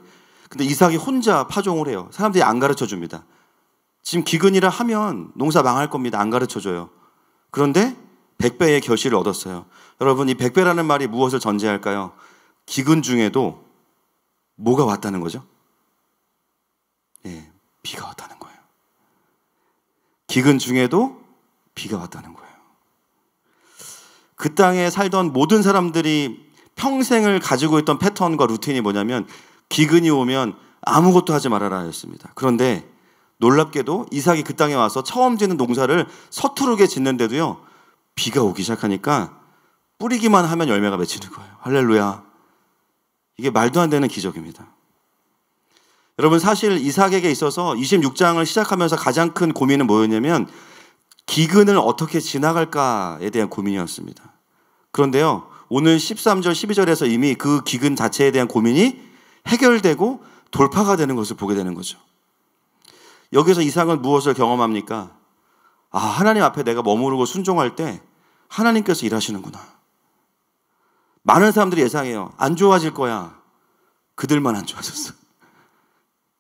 근데 이삭이 혼자 파종을 해요. 사람들이 안 가르쳐 줍니다. 지금 기근이라 하면 농사 망할 겁니다. 안 가르쳐 줘요. 그런데 100배의 결실을 얻었어요. 여러분, 이 100배라는 말이 무엇을 전제할까요? 기근 중에도 뭐가 왔다는 거죠? 비가 왔다는 거예요. 기근 중에도 비가 왔다는 거예요. 그 땅에 살던 모든 사람들이 평생을 가지고 있던 패턴과 루틴이 뭐냐면 기근이 오면 아무것도 하지 말아라 였습니다. 그런데 놀랍게도 이삭이 그 땅에 와서 처음 짓는 농사를 서투르게 짓는데도요 비가 오기 시작하니까 뿌리기만 하면 열매가 맺히는 거예요. 할렐루야. 이게 말도 안 되는 기적입니다. 여러분, 사실 이삭에게 있어서 26장을 시작하면서 가장 큰 고민은 뭐였냐면 기근을 어떻게 지나갈까에 대한 고민이었습니다. 그런데요, 오늘 13절 12절에서 이미 그 기근 자체에 대한 고민이 해결되고 돌파가 되는 것을 보게 되는 거죠. 여기서 이삭은 무엇을 경험합니까? 아, 하나님 앞에 내가 머무르고 순종할 때 하나님께서 일하시는구나. 많은 사람들이 예상해요. 안 좋아질 거야. 그들만 안 좋아졌어.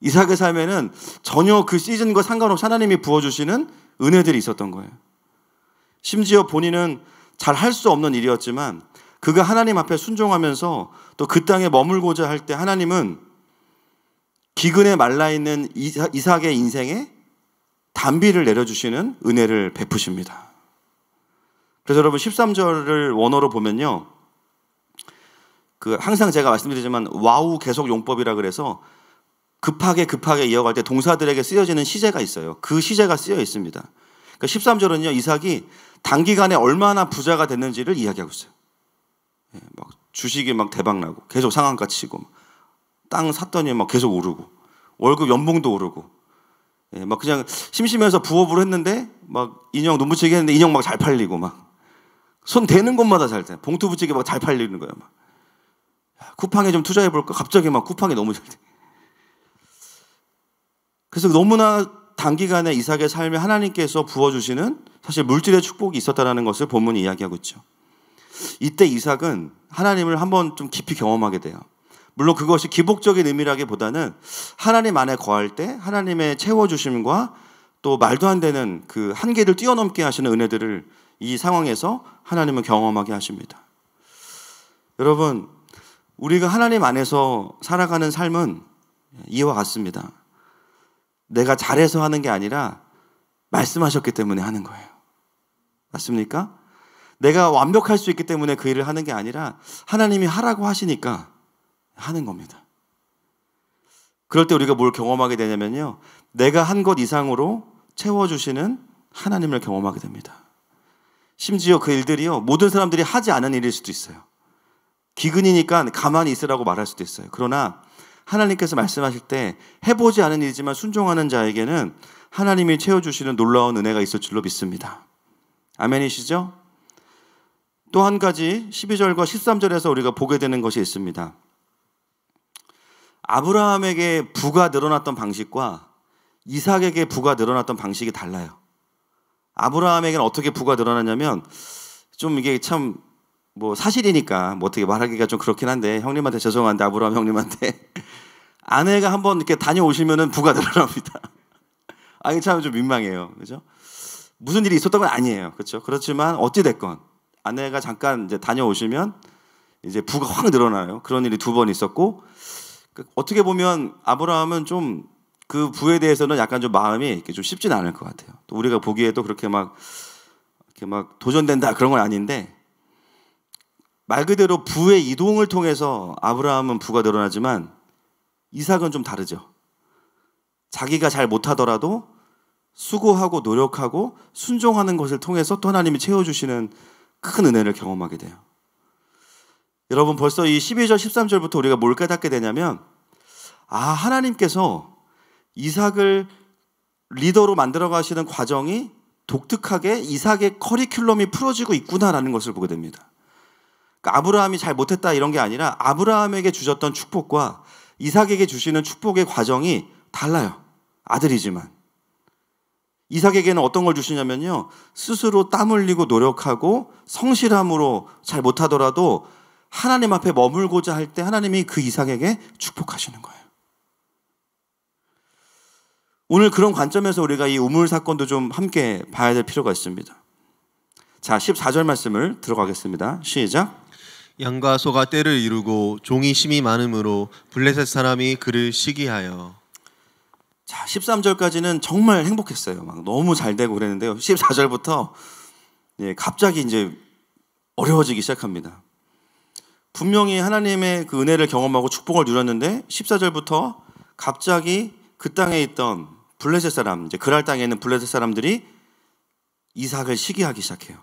이삭의 삶에는 전혀 그 시즌과 상관없이 하나님이 부어주시는 은혜들이 있었던 거예요. 심지어 본인은 잘 할 수 없는 일이었지만 그가 하나님 앞에 순종하면서 또 그 땅에 머물고자 할 때 하나님은 기근에 말라있는 이삭의 인생에 단비를 내려주시는 은혜를 베푸십니다. 그래서 여러분 13절을 원어로 보면요, 항상 제가 말씀드리지만 와우 계속 용법이라 그래서 급하게 이어갈 때 동사들에게 쓰여지는 시제가 있어요. 그 시제가 쓰여 있습니다. 그러니까 13절은요, 이삭이 단기간에 얼마나 부자가 됐는지를 이야기하고 있어요. 막 주식이 막 대박 나고 계속 상한가 치고 땅 샀더니 막 계속 오르고 월급 연봉도 오르고 막 그냥 심심해서 부업으로 했는데 막 인형 눈 붙이게 했는데 인형 막 잘 팔리고 막 손 대는 곳마다 잘 돼. 봉투 붙이게 막 잘 팔리는 거예요. 막 쿠팡에 좀 투자해 볼까? 갑자기 막 쿠팡이 너무 잘 돼. 그래서 너무나 단기간에 이삭의 삶에 하나님께서 부어주시는 사실 물질의 축복이 있었다는 것을 본문이 이야기하고 있죠. 이때 이삭은 하나님을 한번 좀 깊이 경험하게 돼요. 물론 그것이 기복적인 의미라기보다는 하나님 안에 거할 때 하나님의 채워주심과 또 말도 안 되는 그 한계를 뛰어넘게 하시는 은혜들을 이 상황에서 하나님은 경험하게 하십니다. 여러분, 우리가 하나님 안에서 살아가는 삶은 이와 같습니다. 내가 잘해서 하는 게 아니라 말씀하셨기 때문에 하는 거예요. 맞습니까? 내가 완벽할 수 있기 때문에 그 일을 하는 게 아니라 하나님이 하라고 하시니까 하는 겁니다. 그럴 때 우리가 뭘 경험하게 되냐면요, 내가 한 것 이상으로 채워주시는 하나님을 경험하게 됩니다. 심지어 그 일들이요, 모든 사람들이 하지 않은 일일 수도 있어요. 기근이니까 가만히 있으라고 말할 수도 있어요. 그러나 하나님께서 말씀하실 때 해보지 않은 일이지만 순종하는 자에게는 하나님이 채워주시는 놀라운 은혜가 있을 줄로 믿습니다. 아멘이시죠? 또 한 가지 12절과 13절에서 우리가 보게 되는 것이 있습니다. 아브라함에게 부가 늘어났던 방식과 이삭에게 부가 늘어났던 방식이 달라요. 아브라함에게는 어떻게 부가 늘어났냐면, 좀 이게 참 뭐 사실이니까 뭐 어떻게 말하기가 좀 그렇긴 한데, 형님한테 죄송한데, 아브라함 형님한테 아내가 한번 이렇게 다녀오시면은 부가 늘어납니다. 이게 참 좀 민망해요. 그죠? 무슨 일이 있었던 건 아니에요. 그렇죠? 그렇지만 어찌됐건 아내가 잠깐 이제 다녀오시면 이제 부가 확 늘어나요. 그런 일이 2번 있었고, 어떻게 보면 아브라함은 좀 그 부에 대해서는 약간 좀 마음이 이렇게 좀 쉽지는 않을 것 같아요. 또 우리가 보기에도 그렇게 막 도전된다 그런 건 아닌데, 말 그대로 부의 이동을 통해서 아브라함은 부가 늘어나지만 이삭은 좀 다르죠. 자기가 잘 못하더라도 수고하고 노력하고 순종하는 것을 통해서 또 하나님이 채워주시는 큰 은혜를 경험하게 돼요. 여러분, 벌써 이 12절 13절부터 우리가 뭘 깨닫게 되냐면, 하나님께서 이삭을 리더로 만들어 가시는 과정이 독특하게 이삭의 커리큘럼이 풀어지고 있구나라는 것을 보게 됩니다. 그러니까 아브라함이 잘 못했다 이런 게 아니라 아브라함에게 주셨던 축복과 이삭에게 주시는 축복의 과정이 달라요. 아들이지만 이삭에게는 어떤 걸 주시냐면요, 스스로 땀 흘리고 노력하고 성실함으로 잘 못하더라도 하나님 앞에 머물고자 할 때 하나님이 그 이삭에게 축복하시는 거예요. 오늘 그런 관점에서 우리가 이 우물 사건도 좀 함께 봐야 될 필요가 있습니다. 자, 14절 말씀을 들어가겠습니다. 시작. 양과 소가 때를 이루고 종이 심이 많음으로 블레셋 사람이 그를 시기하여. 자, 13절까지는 정말 행복했어요. 막 너무 잘 되고 그랬는데요, 14절부터 갑자기 이제 어려워지기 시작합니다. 분명히 하나님의 그 은혜를 경험하고 축복을 누렸는데 14절부터 갑자기 그 땅에 있던 블레셋 사람, 이제 그랄 땅에 있는 블레셋 사람들이 이삭을 시기하기 시작해요.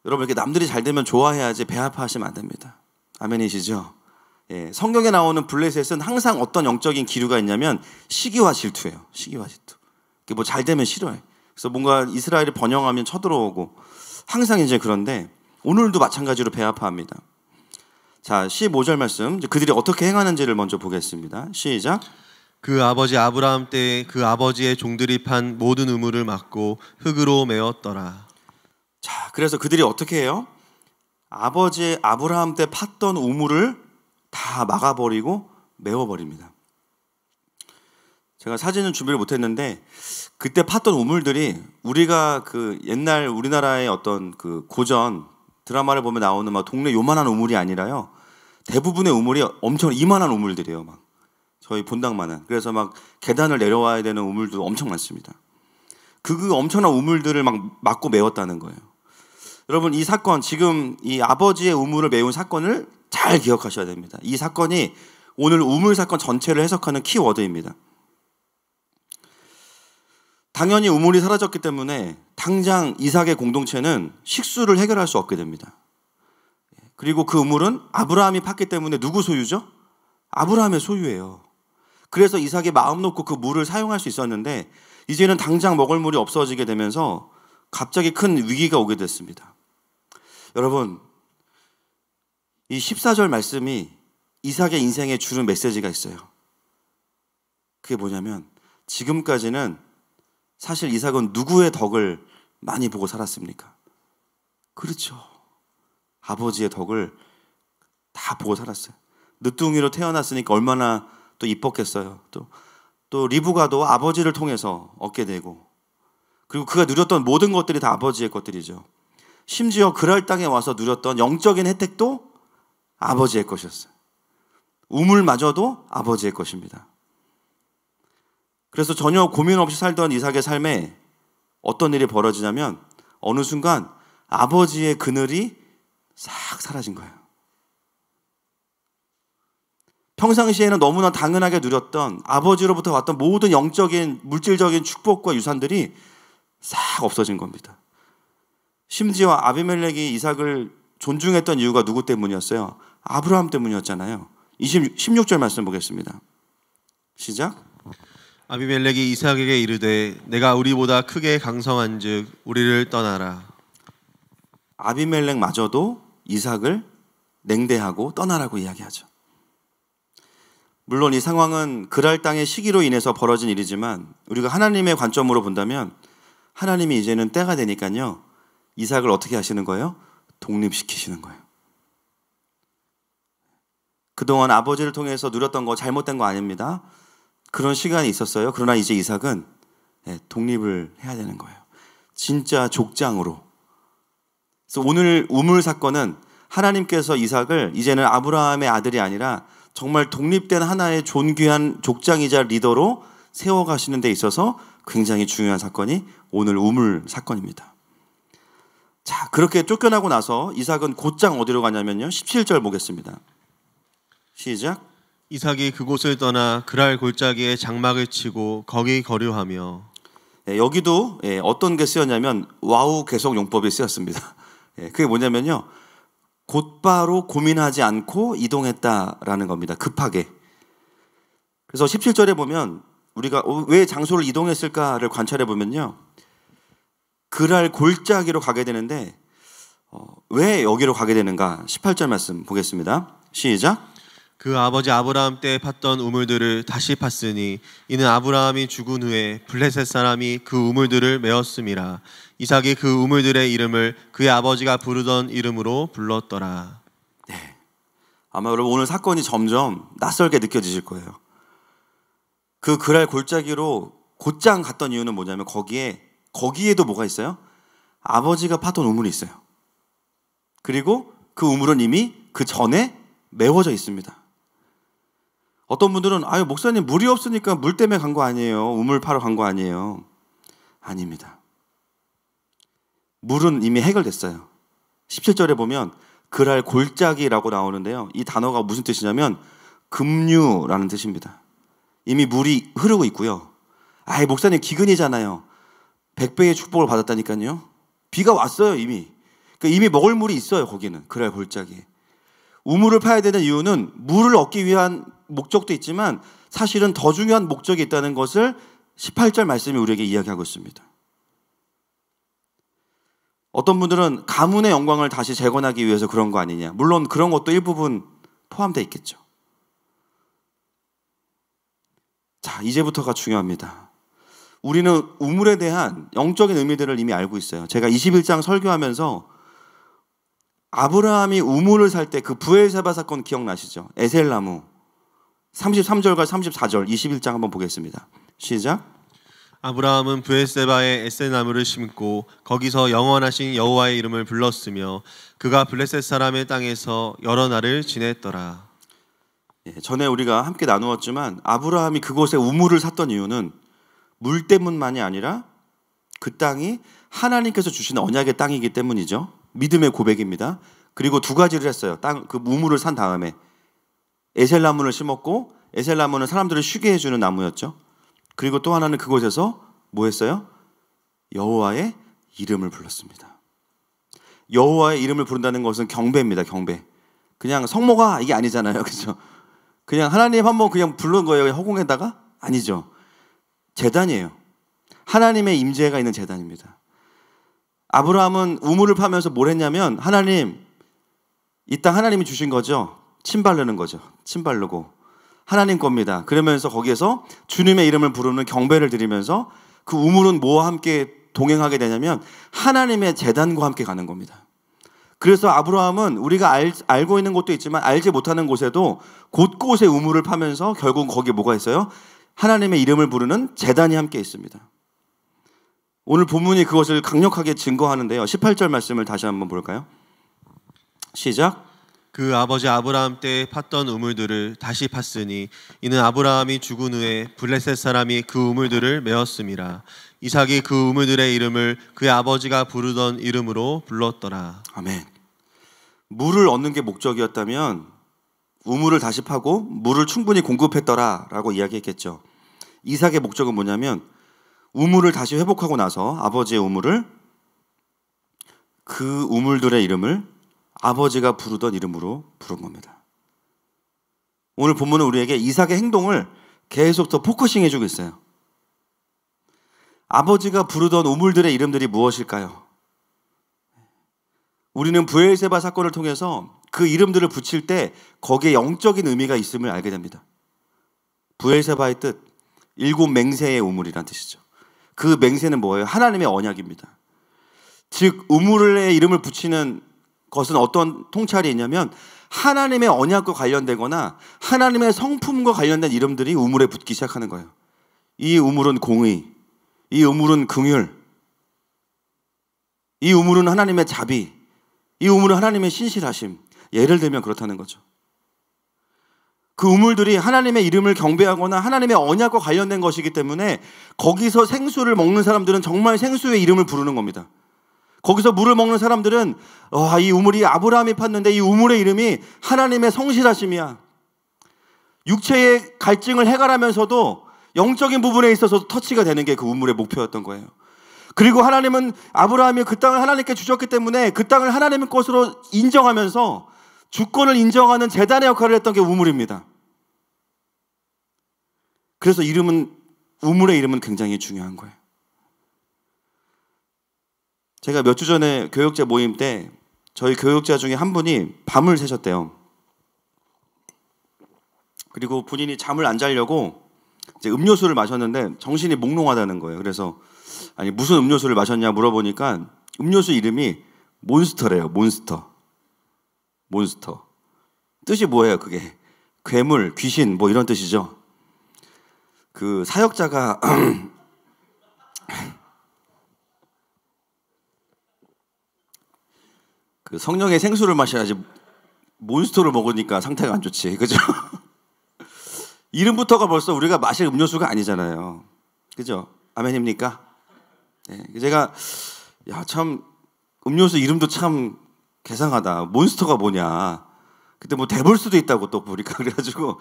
여러분, 이렇게 남들이 잘 되면 좋아해야지 배 아파하시면 안 됩니다. 아멘이시죠? 성경에 나오는 블레셋은 항상 어떤 영적인 기류가 있냐면 시기와 질투예요. 시기와 질투. 뭐 잘 되면 싫어해. 그래서 뭔가 이스라엘이 번영하면 쳐들어오고 항상 이제 그런데 오늘도 마찬가지로 배 아파합니다. 자, 15절 말씀, 그들이 어떻게 행하는지를 먼저 보겠습니다. 시작. 그 아버지 아브라함 때에 그 아버지의 종들이 판 모든 우물을 막고 흙으로 메웠더라. 자, 그래서 그들이 어떻게 해요? 아버지 아브라함 때 팠던 우물을 다 막아버리고 메워버립니다. 제가 사진은 준비를 못했는데 그때 팠던 우물들이 우리가 그 옛날 우리나라의 어떤 그 고전 드라마를 보면 나오는 막 동네 요만한 우물이 아니라요, 대부분의 우물이 엄청 이만한 우물들이에요. 막 저희 본당만한. 그래서 막 계단을 내려와야 되는 우물도 엄청 많습니다. 그 엄청난 우물들을 막 막고 메웠다는 거예요. 여러분, 이 사건, 지금 이 아버지의 우물을 메운 사건을 잘 기억하셔야 됩니다. 이 사건이 오늘 우물 사건 전체를 해석하는 키워드입니다. 당연히 우물이 사라졌기 때문에 당장 이삭의 공동체는 식수를 해결할 수 없게 됩니다. 그리고 그 우물은 아브라함이 팠기 때문에 누구 소유죠? 아브라함의 소유예요. 그래서 이삭이 마음 놓고 그 물을 사용할 수 있었는데 이제는 당장 먹을 물이 없어지게 되면서 갑자기 큰 위기가 오게 됐습니다. 여러분, 이 14절 말씀이 이삭의 인생에 주는 메시지가 있어요. 그게 뭐냐면 지금까지는 사실 이삭은 누구의 덕을 많이 보고 살았습니까? 그렇죠. 아버지의 덕을 다 보고 살았어요. 늦둥이로 태어났으니까 얼마나 또 이뻤겠어요. 또 리브가도 아버지를 통해서 얻게 되고, 그리고 그가 누렸던 모든 것들이 다 아버지의 것들이죠. 심지어 그랄 땅에 와서 누렸던 영적인 혜택도 아버지의 것이었어요. 우물마저도 아버지의 것입니다. 그래서 전혀 고민 없이 살던 이삭의 삶에 어떤 일이 벌어지냐면 어느 순간 아버지의 그늘이 싹 사라진 거예요. 평상시에는 너무나 당연하게 누렸던 아버지로부터 왔던 모든 영적인 물질적인 축복과 유산들이 싹 없어진 겁니다. 심지어 아비멜렉이 이삭을 존중했던 이유가 누구 때문이었어요? 아브라함 때문이었잖아요. 16절 말씀 보겠습니다. 시작. 아비멜렉이 이삭에게 이르되 내가 우리보다 크게 강성한즉 우리를 떠나라. 아비멜렉마저도 이삭을 냉대하고 떠나라고 이야기하죠. 물론 이 상황은 그랄 땅의 시기로 인해서 벌어진 일이지만 우리가 하나님의 관점으로 본다면 하나님이 이제는 때가 되니까요, 이삭을 어떻게 하시는 거예요? 독립시키시는 거예요. 그동안 아버지를 통해서 누렸던 거 잘못된 거 아닙니다. 그런 시간이 있었어요. 그러나 이제 이삭은 독립을 해야 되는 거예요. 진짜 족장으로. 그래서 오늘 우물 사건은 하나님께서 이삭을 이제는 아브라함의 아들이 아니라 정말 독립된 하나의 존귀한 족장이자 리더로 세워가시는 데 있어서 굉장히 중요한 사건이 오늘 우물 사건입니다. 자, 그렇게 쫓겨나고 나서 이삭은 곧장 어디로 가냐면요, 17절 보겠습니다. 시작. 이삭이 그곳을 떠나 그랄 골짜기에 장막을 치고 거기 거류하며. 여기도 어떤 게 쓰였냐면 와우 개속용법이 쓰였습니다. 그게 뭐냐면요, 곧바로 고민하지 않고 이동했다라는 겁니다. 급하게. 그래서 17절에 보면 우리가 왜 장소를 이동했을까를 관찰해 보면요, 그랄 골짜기로 가게 되는데 왜 여기로 가게 되는가? 18절 말씀 보겠습니다. 시작. 그 아버지 아브라함 때 팠던 우물들을 다시 팠으니 이는 아브라함이 죽은 후에 블레셋 사람이 그 우물들을 메었음이라. 이삭이 그 우물들의 이름을 그의 아버지가 부르던 이름으로 불렀더라. 네, 아마 여러분 오늘 사건이 점점 낯설게 느껴지실 거예요. 그 그랄 골짜기로 곧장 갔던 이유는 뭐냐면 거기에도 뭐가 있어요? 아버지가 파던 우물이 있어요. 그리고 그 우물은 이미 그 전에 메워져 있습니다. 어떤 분들은 아유 목사님 물이 없으니까 물 때문에 간 거 아니에요? 우물 파러 간 거 아니에요? 아닙니다. 물은 이미 해결됐어요. 17절에 보면 그랄 골짜기라고 나오는데요, 이 단어가 무슨 뜻이냐면 급류라는 뜻입니다. 이미 물이 흐르고 있고요. 아이 목사님 기근이잖아요. 100배의 축복을 받았다니까요. 비가 왔어요 이미. 그러니까 이미 먹을 물이 있어요. 거기는 그랄 골짜기에. 우물을 파야 되는 이유는 물을 얻기 위한 목적도 있지만 사실은 더 중요한 목적이 있다는 것을 18절 말씀이 우리에게 이야기하고 있습니다. 어떤 분들은 가문의 영광을 다시 재건하기 위해서 그런 거 아니냐. 물론 그런 것도 일부분 포함되어 있겠죠. 자, 이제부터가 중요합니다. 우리는 우물에 대한 영적인 의미들을 이미 알고 있어요. 제가 21장 설교하면서 아브라함이 우물을 살 때 그 브엘세바 사건 기억나시죠? 에셀나무 33절과 34절 21장 한번 보겠습니다. 시작. 아브라함은 브엘세바에 에셀나무를 심고 거기서 영원하신 여호와의 이름을 불렀으며 그가 블레셋 사람의 땅에서 여러 날을 지냈더라. 전에 우리가 함께 나누었지만 아브라함이 그곳에 우물을 샀던 이유는 물 때문만이 아니라 그 땅이 하나님께서 주신 언약의 땅이기 때문이죠. 믿음의 고백입니다. 그리고 두 가지를 했어요. 그 우물을 산 다음에 에셀나무를 심었고 에셀나무는 사람들을 쉬게 해주는 나무였죠. 그리고 또 하나는 그곳에서 뭐 했어요? 여호와의 이름을 불렀습니다. 여호와의 이름을 부른다는 것은 경배입니다. 경배. 그냥 성모가 이게 아니잖아요. 그렇죠? 그냥 하나님 한번 그냥 부른 거예요. 허공에다가? 아니죠. 제단이에요. 하나님의 임재가 있는 제단입니다. 아브라함은 우물을 파면서 뭘 했냐면 하나님, 이 땅 하나님이 주신 거죠. 침 바르는 거죠. 침 바르고 하나님 겁니다. 그러면서 거기에서 주님의 이름을 부르는 경배를 드리면서 그 우물은 뭐와 함께 동행하게 되냐면 하나님의 제단과 함께 가는 겁니다. 그래서 아브라함은 우리가 알고 있는 곳도 있지만 알지 못하는 곳에도 곳곳에 우물을 파면서 결국 거기에 뭐가 있어요? 하나님의 이름을 부르는 제단이 함께 있습니다. 오늘 본문이 그것을 강력하게 증거하는데요. 18절 말씀을 다시 한번 볼까요? 시작. 그 아버지 아브라함 때 팠던 우물들을 다시 팠으니 이는 아브라함이 죽은 후에 블레셋 사람이 그 우물들을 메었음이라. 이삭이 그 우물들의 이름을 그의 아버지가 부르던 이름으로 불렀더라. 아멘. 물을 얻는 게 목적이었다면 우물을 다시 파고 물을 충분히 공급했더라 라고 이야기했겠죠. 이삭의 목적은 뭐냐면 우물을 다시 회복하고 나서 아버지의 우물을, 그 우물들의 이름을 아버지가 부르던 이름으로 부른 겁니다. 오늘 본문은 우리에게 이삭의 행동을 계속 더 포커싱 해주고 있어요. 아버지가 부르던 우물들의 이름들이 무엇일까요? 우리는 브엘세바 사건을 통해서 그 이름들을 붙일 때 거기에 영적인 의미가 있음을 알게 됩니다. 브엘세바의 뜻, 7 맹세의 우물이란 뜻이죠. 그 맹세는 뭐예요? 하나님의 언약입니다. 즉 우물의 이름을 붙이는 것은 어떤 통찰이 있냐면 하나님의 언약과 관련되거나 하나님의 성품과 관련된 이름들이 우물에 붙기 시작하는 거예요. 이 우물은 공의, 이 우물은 긍휼, 이 우물은 하나님의 자비, 이 우물은 하나님의 신실하심. 예를 들면 그렇다는 거죠. 그 우물들이 하나님의 이름을 경배하거나 하나님의 언약과 관련된 것이기 때문에 거기서 생수를 먹는 사람들은 정말 생수의 이름을 부르는 겁니다. 거기서 물을 먹는 사람들은 이 우물이 아브라함이 팠는데 이 우물의 이름이 하나님의 성실하심이야. 육체의 갈증을 해결하면서도 영적인 부분에 있어서 터치가 되는 게 그 우물의 목표였던 거예요. 그리고 하나님은 아브라함이 그 땅을 하나님께 주셨기 때문에 그 땅을 하나님의 것으로 인정하면서 주권을 인정하는 제단의 역할을 했던 게 우물입니다. 그래서 우물의 이름은 굉장히 중요한 거예요. 제가 몇 주 전에 교역자 모임 때 저희 교역자 중에 한 분이 밤을 새셨대요. 그리고 본인이 잠을 안 자려고 이제 음료수를 마셨는데 정신이 몽롱하다는 거예요. 그래서 아니 무슨 음료수를 마셨냐 물어보니까 음료수 이름이 몬스터래요. 몬스터. 뜻이 뭐예요? 그게 괴물, 귀신 뭐 이런 뜻이죠. 그 사역자가 그 성령의 생수를 마셔야지 몬스터를 먹으니까 상태가 안 좋지. 그죠? 이름부터가 벌써 우리가 마실 음료수가 아니잖아요. 그죠? 아멘입니까? 네, 제가 참 음료수 이름도 참 괴상하다. 몬스터가 뭐냐. 그때 뭐 대볼 수도 있다고 또 보니까 그래가지고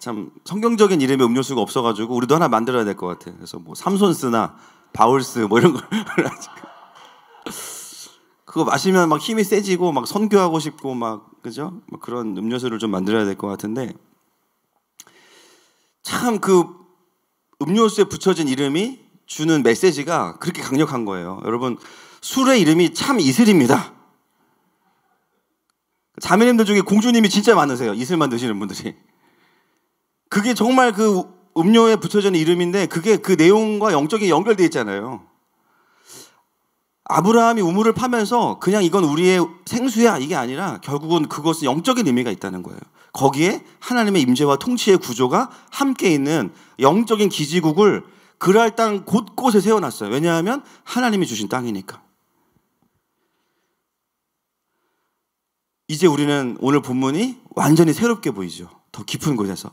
참 성경적인 이름의 음료수가 없어가지고 우리도 하나 만들어야 될 것 같아. 그래서 뭐 삼손스나 바울스 뭐 이런 걸 그거 마시면 막 힘이 세지고 막 선교하고 싶고 막 그죠? 막 그런 음료수를 좀 만들어야 될 것 같은데 참 그 음료수에 붙여진 이름이 주는 메시지가 그렇게 강력한 거예요. 여러분 술의 이름이 참 이슬입니다. 자매님들 중에 공주님이 진짜 많으세요. 이슬만 드시는 분들이. 그게 정말 그 음료에 붙여진 이름인데 그게 그 내용과 영적인 연결되어 있잖아요. 아브라함이 우물을 파면서 그냥 이건 우리의 생수야 이게 아니라 결국은 그것은 영적인 의미가 있다는 거예요. 거기에 하나님의 임재와 통치의 구조가 함께 있는 영적인 기지국을 그랄 땅 곳곳에 세워놨어요. 왜냐하면 하나님이 주신 땅이니까. 이제 우리는 오늘 본문이 완전히 새롭게 보이죠. 더 깊은 곳에서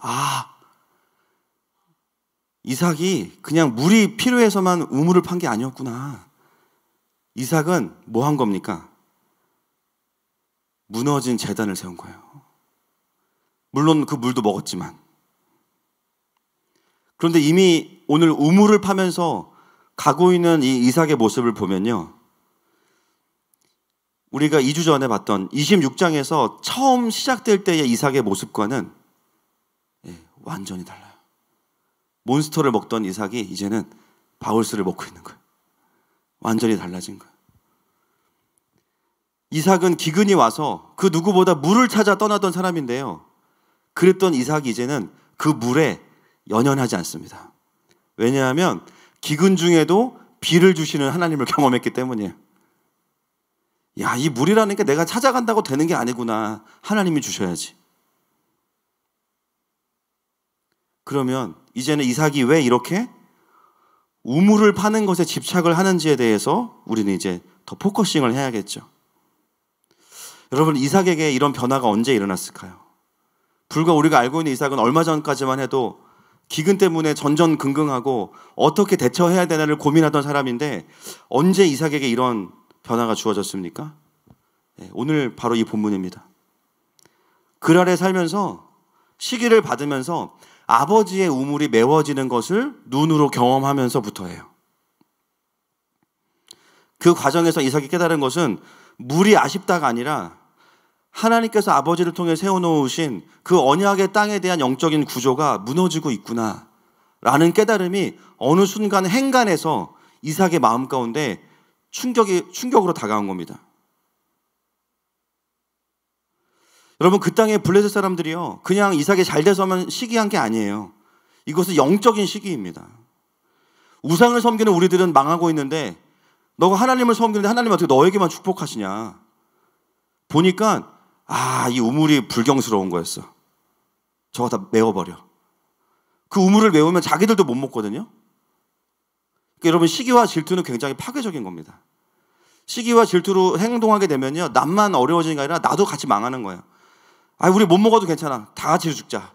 이삭이 그냥 물이 필요해서만 우물을 판 게 아니었구나. 이삭은 뭐 한 겁니까? 무너진 제단을 세운 거예요. 물론 그 물도 먹었지만. 그런데 이미 오늘 우물을 파면서 가고 있는 이 이삭의 모습을 보면요, 우리가 2주 전에 봤던 26장에서 처음 시작될 때의 이삭의 모습과는 완전히 달라요. 몬스터를 먹던 이삭이 이제는 바울스를 먹고 있는 거예요. 완전히 달라진 거예요. 이삭은 기근이 와서 그 누구보다 물을 찾아 떠나던 사람인데요, 그랬던 이삭이 이제는 그 물에 연연하지 않습니다. 왜냐하면 기근 중에도 비를 주시는 하나님을 경험했기 때문이에요. 야, 이 물이라는 게 내가 찾아간다고 되는 게 아니구나. 하나님이 주셔야지. 그러면 이제는 이삭이 왜 이렇게 우물을 파는 것에 집착을 하는지에 대해서 우리는 이제 더 포커싱을 해야겠죠. 여러분, 이삭에게 이런 변화가 언제 일어났을까요? 불과 우리가 알고 있는 이삭은 얼마 전까지만 해도 기근 때문에 전전긍긍하고 어떻게 대처해야 되나를 고민하던 사람인데 언제 이삭에게 이런 변화가 주어졌습니까? 오늘 바로 이 본문입니다. 그랄에 살면서 시기를 받으면서 아버지의 우물이 메워지는 것을 눈으로 경험하면서부터예요. 그 과정에서 이삭이 깨달은 것은 물이 아쉽다가 아니라 하나님께서 아버지를 통해 세워놓으신 그 언약의 땅에 대한 영적인 구조가 무너지고 있구나 라는 깨달음이 어느 순간 행간에서 이삭의 마음 가운데 충격으로 다가온 겁니다. 여러분, 그 땅의 블레셋 사람들이요, 그냥 이삭이 잘 돼서만 시기한 게 아니에요. 이것은 영적인 시기입니다. 우상을 섬기는 우리들은 망하고 있는데 너가 하나님을 섬기는데 하나님이 어떻게 너에게만 축복하시냐. 보니까 이 우물이 불경스러운 거였어. 저거 다 메워버려. 그 우물을 메우면 자기들도 못 먹거든요. 그러니까 여러분, 시기와 질투는 굉장히 파괴적인 겁니다. 시기와 질투로 행동하게 되면요, 남만 어려워지는 게 아니라 나도 같이 망하는 거예요. 우리 못 먹어도 괜찮아. 다 같이 죽자.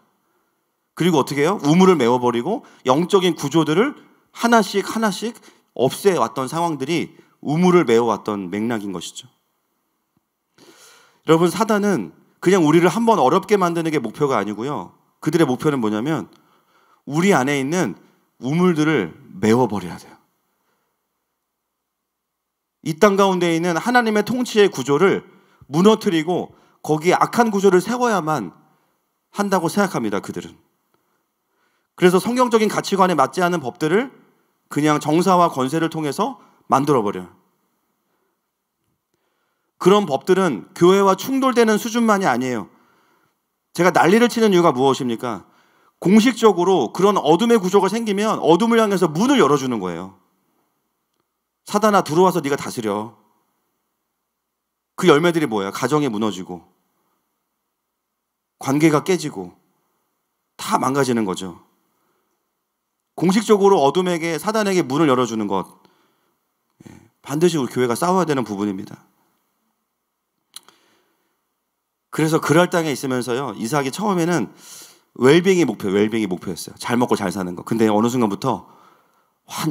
그리고 어떻게 해요? 우물을 메워버리고 영적인 구조들을 하나씩 없애왔던 상황들이 우물을 메워왔던 맥락인 것이죠. 여러분, 사단은 그냥 우리를 한번 어렵게 만드는 게 목표가 아니고요, 그들의 목표는 뭐냐면 우리 안에 있는 우물들을 메워버려야 돼요. 이 땅 가운데 있는 하나님의 통치의 구조를 무너뜨리고 거기에 악한 구조를 세워야만 한다고 생각합니다, 그들은. 그래서 성경적인 가치관에 맞지 않는 법들을 그냥 정사와 권세를 통해서 만들어버려요. 그런 법들은 교회와 충돌되는 수준만이 아니에요. 제가 난리를 치는 이유가 무엇입니까? 공식적으로 그런 어둠의 구조가 생기면 어둠을 향해서 문을 열어주는 거예요. 사단아, 들어와서 네가 다스려. 그 열매들이 뭐예요? 가정이 무너지고 관계가 깨지고 다 망가지는 거죠. 공식적으로 어둠에게, 사단에게 문을 열어주는 것, 반드시 우리 교회가 싸워야 되는 부분입니다. 그래서 그랄 땅에 있으면서요, 이삭이 처음에는 웰빙이 목표였어요. 잘 먹고 잘 사는 거. 근데 어느 순간부터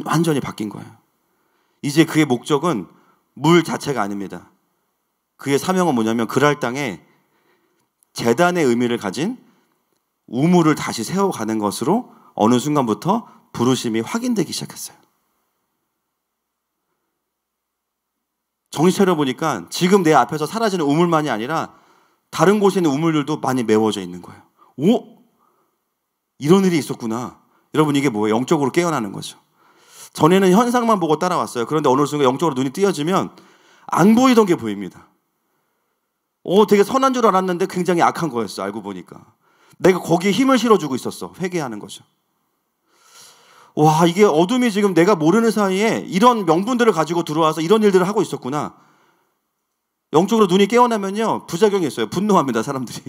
완전히 바뀐 거예요. 이제 그의 목적은 물 자체가 아닙니다. 그의 사명은 뭐냐면 그랄 땅에 제단의 의미를 가진 우물을 다시 세워가는 것으로 어느 순간부터 부르심이 확인되기 시작했어요. 정신 차려보니까 지금 내 앞에서 사라지는 우물만이 아니라 다른 곳에 있는 우물들도 많이 메워져 있는 거예요. 오? 이런 일이 있었구나. 여러분, 이게 뭐예요? 영적으로 깨어나는 거죠. 전에는 현상만 보고 따라왔어요. 그런데 어느 순간 영적으로 눈이 띄어지면 안 보이던 게 보입니다. 되게 선한 줄 알았는데 굉장히 악한 거였어. 알고 보니까 내가 거기에 힘을 실어주고 있었어. 회개하는 거죠. 와, 이게 어둠이 지금 내가 모르는 사이에 이런 명분들을 가지고 들어와서 이런 일들을 하고 있었구나. 영적으로 눈이 깨어나면요, 부작용이 있어요. 분노합니다, 사람들이.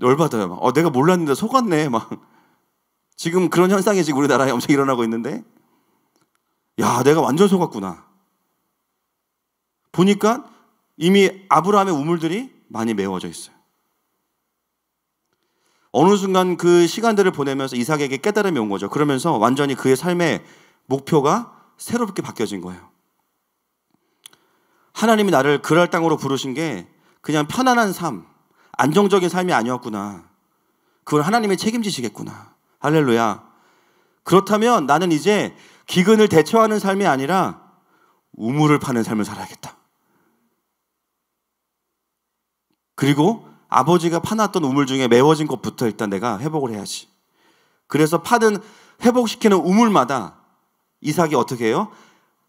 열받아요. 막. 내가 몰랐는데 속았네. 막. 지금 그런 현상이 지금 우리나라에 엄청 일어나고 있는데, 야, 내가 완전 속았구나. 보니까 이미 아브라함의 우물들이 많이 메워져 있어요. 어느 순간 그 시간들을 보내면서 이삭에게 깨달음이 온 거죠. 그러면서 완전히 그의 삶의 목표가 새롭게 바뀌어진 거예요. 하나님이 나를 그랄 땅으로 부르신 게 그냥 편안한 삶, 안정적인 삶이 아니었구나. 그걸 하나님이 책임지시겠구나. 할렐루야. 그렇다면 나는 이제 기근을 대처하는 삶이 아니라 우물을 파는 삶을 살아야겠다. 그리고 아버지가 파놨던 우물 중에 메워진 것부터 일단 내가 회복을 해야지. 그래서 파는 회복시키는 우물마다 이삭이 어떻게 해요?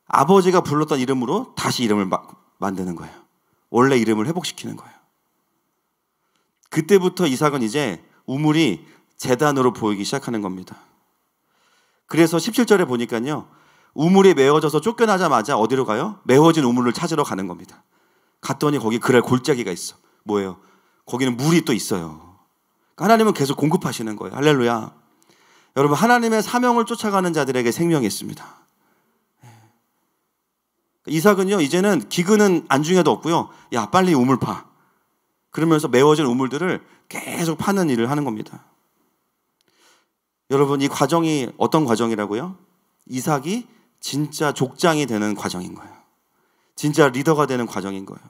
아버지가 불렀던 이름으로 다시 이름을 만드는 거예요. 원래 이름을 회복시키는 거예요. 그때부터 이삭은 이제 우물이 제단으로 보이기 시작하는 겁니다. 그래서 17절에 보니까요, 우물이 메워져서 쫓겨나자마자 어디로 가요? 메워진 우물을 찾으러 가는 겁니다. 갔더니 거기 그랄 골짜기가 있어. 뭐예요? 거기는 물이 또 있어요. 하나님은 계속 공급하시는 거예요. 할렐루야. 여러분, 하나님의 사명을 쫓아가는 자들에게 생명이 있습니다. 이삭은요, 이제는 기근은 안중에도 없고요. 야, 빨리 우물 파. 그러면서 메워진 우물들을 계속 파는 일을 하는 겁니다. 여러분, 이 과정이 어떤 과정이라고요? 이삭이 진짜 족장이 되는 과정인 거예요. 진짜 리더가 되는 과정인 거예요.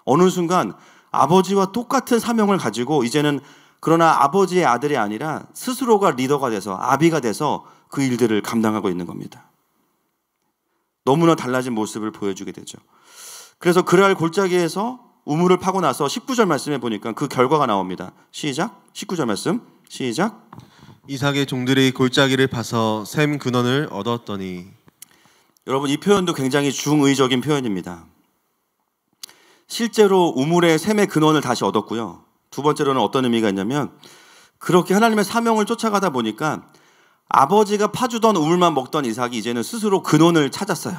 어느 순간 아버지와 똑같은 사명을 가지고 이제는 그러나 아버지의 아들이 아니라 스스로가 리더가 돼서 아비가 돼서 그 일들을 감당하고 있는 겁니다. 너무나 달라진 모습을 보여주게 되죠. 그래서 그랄 골짜기에서 우물을 파고 나서 19절 말씀에 보니까 그 결과가 나옵니다. 시작. 19절 말씀. 시작. 이삭의 종들이 골짜기를 파서 샘 근원을 얻었더니. 여러분, 이 표현도 굉장히 중의적인 표현입니다. 실제로 우물의 샘의 근원을 다시 얻었고요. 두 번째로는 어떤 의미가 있냐면, 그렇게 하나님의 사명을 쫓아가다 보니까 아버지가 파주던 우물만 먹던 이삭이 이제는 스스로 근원을 찾았어요.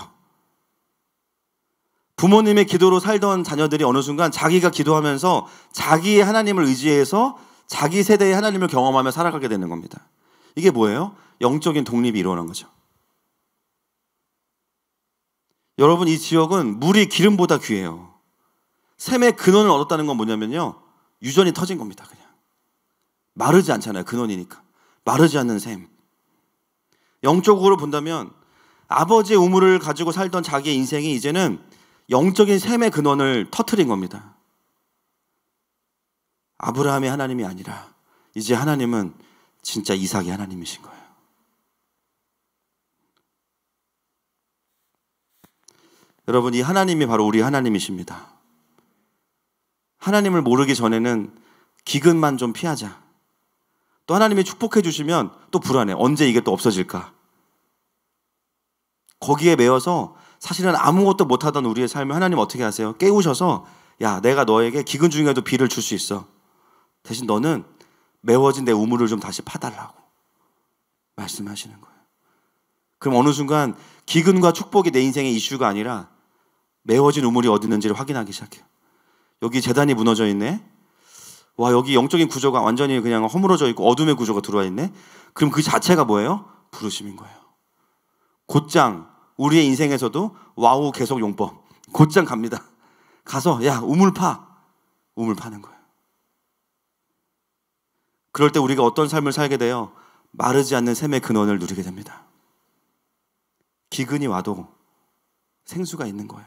부모님의 기도로 살던 자녀들이 어느 순간 자기가 기도하면서 자기의 하나님을 의지해서 자기 세대의 하나님을 경험하며 살아가게 되는 겁니다. 이게 뭐예요? 영적인 독립이 일어난 거죠. 여러분, 이 지역은 물이 기름보다 귀해요. 샘의 근원을 얻었다는 건 뭐냐면요, 유전이 터진 겁니다. 그냥 마르지 않잖아요. 근원이니까. 마르지 않는 샘. 영적으로 본다면 아버지의 우물을 가지고 살던 자기의 인생이 이제는 영적인 샘의 근원을 터뜨린 겁니다. 아브라함의 하나님이 아니라 이제 하나님은 진짜 이삭의 하나님이신 거예요. 여러분, 이 하나님이 바로 우리 하나님이십니다. 하나님을 모르기 전에는 기근만 좀 피하자. 또 하나님이 축복해 주시면 또 불안해. 언제 이게 또 없어질까? 거기에 매여서 사실은 아무것도 못하던 우리의 삶을 하나님 어떻게 하세요? 깨우셔서, 야, 내가 너에게 기근 중에도 비를 줄 수 있어. 대신 너는 메워진 내 우물을 좀 다시 파달라고 말씀하시는 거예요. 그럼 어느 순간 기근과 축복이 내 인생의 이슈가 아니라 메워진 우물이 어디 있는지를 확인하기 시작해요. 여기 제단이 무너져 있네. 와, 여기 영적인 구조가 완전히 그냥 허물어져 있고 어둠의 구조가 들어와 있네. 그럼 그 자체가 뭐예요? 부르심인 거예요. 곧장 우리의 인생에서도 와우 계속 용법. 곧장 갑니다. 가서 야, 우물 파. 우물 파는 거예요. 그럴 때 우리가 어떤 삶을 살게 돼요? 마르지 않는 샘의 근원을 누리게 됩니다. 기근이 와도 생수가 있는 거예요.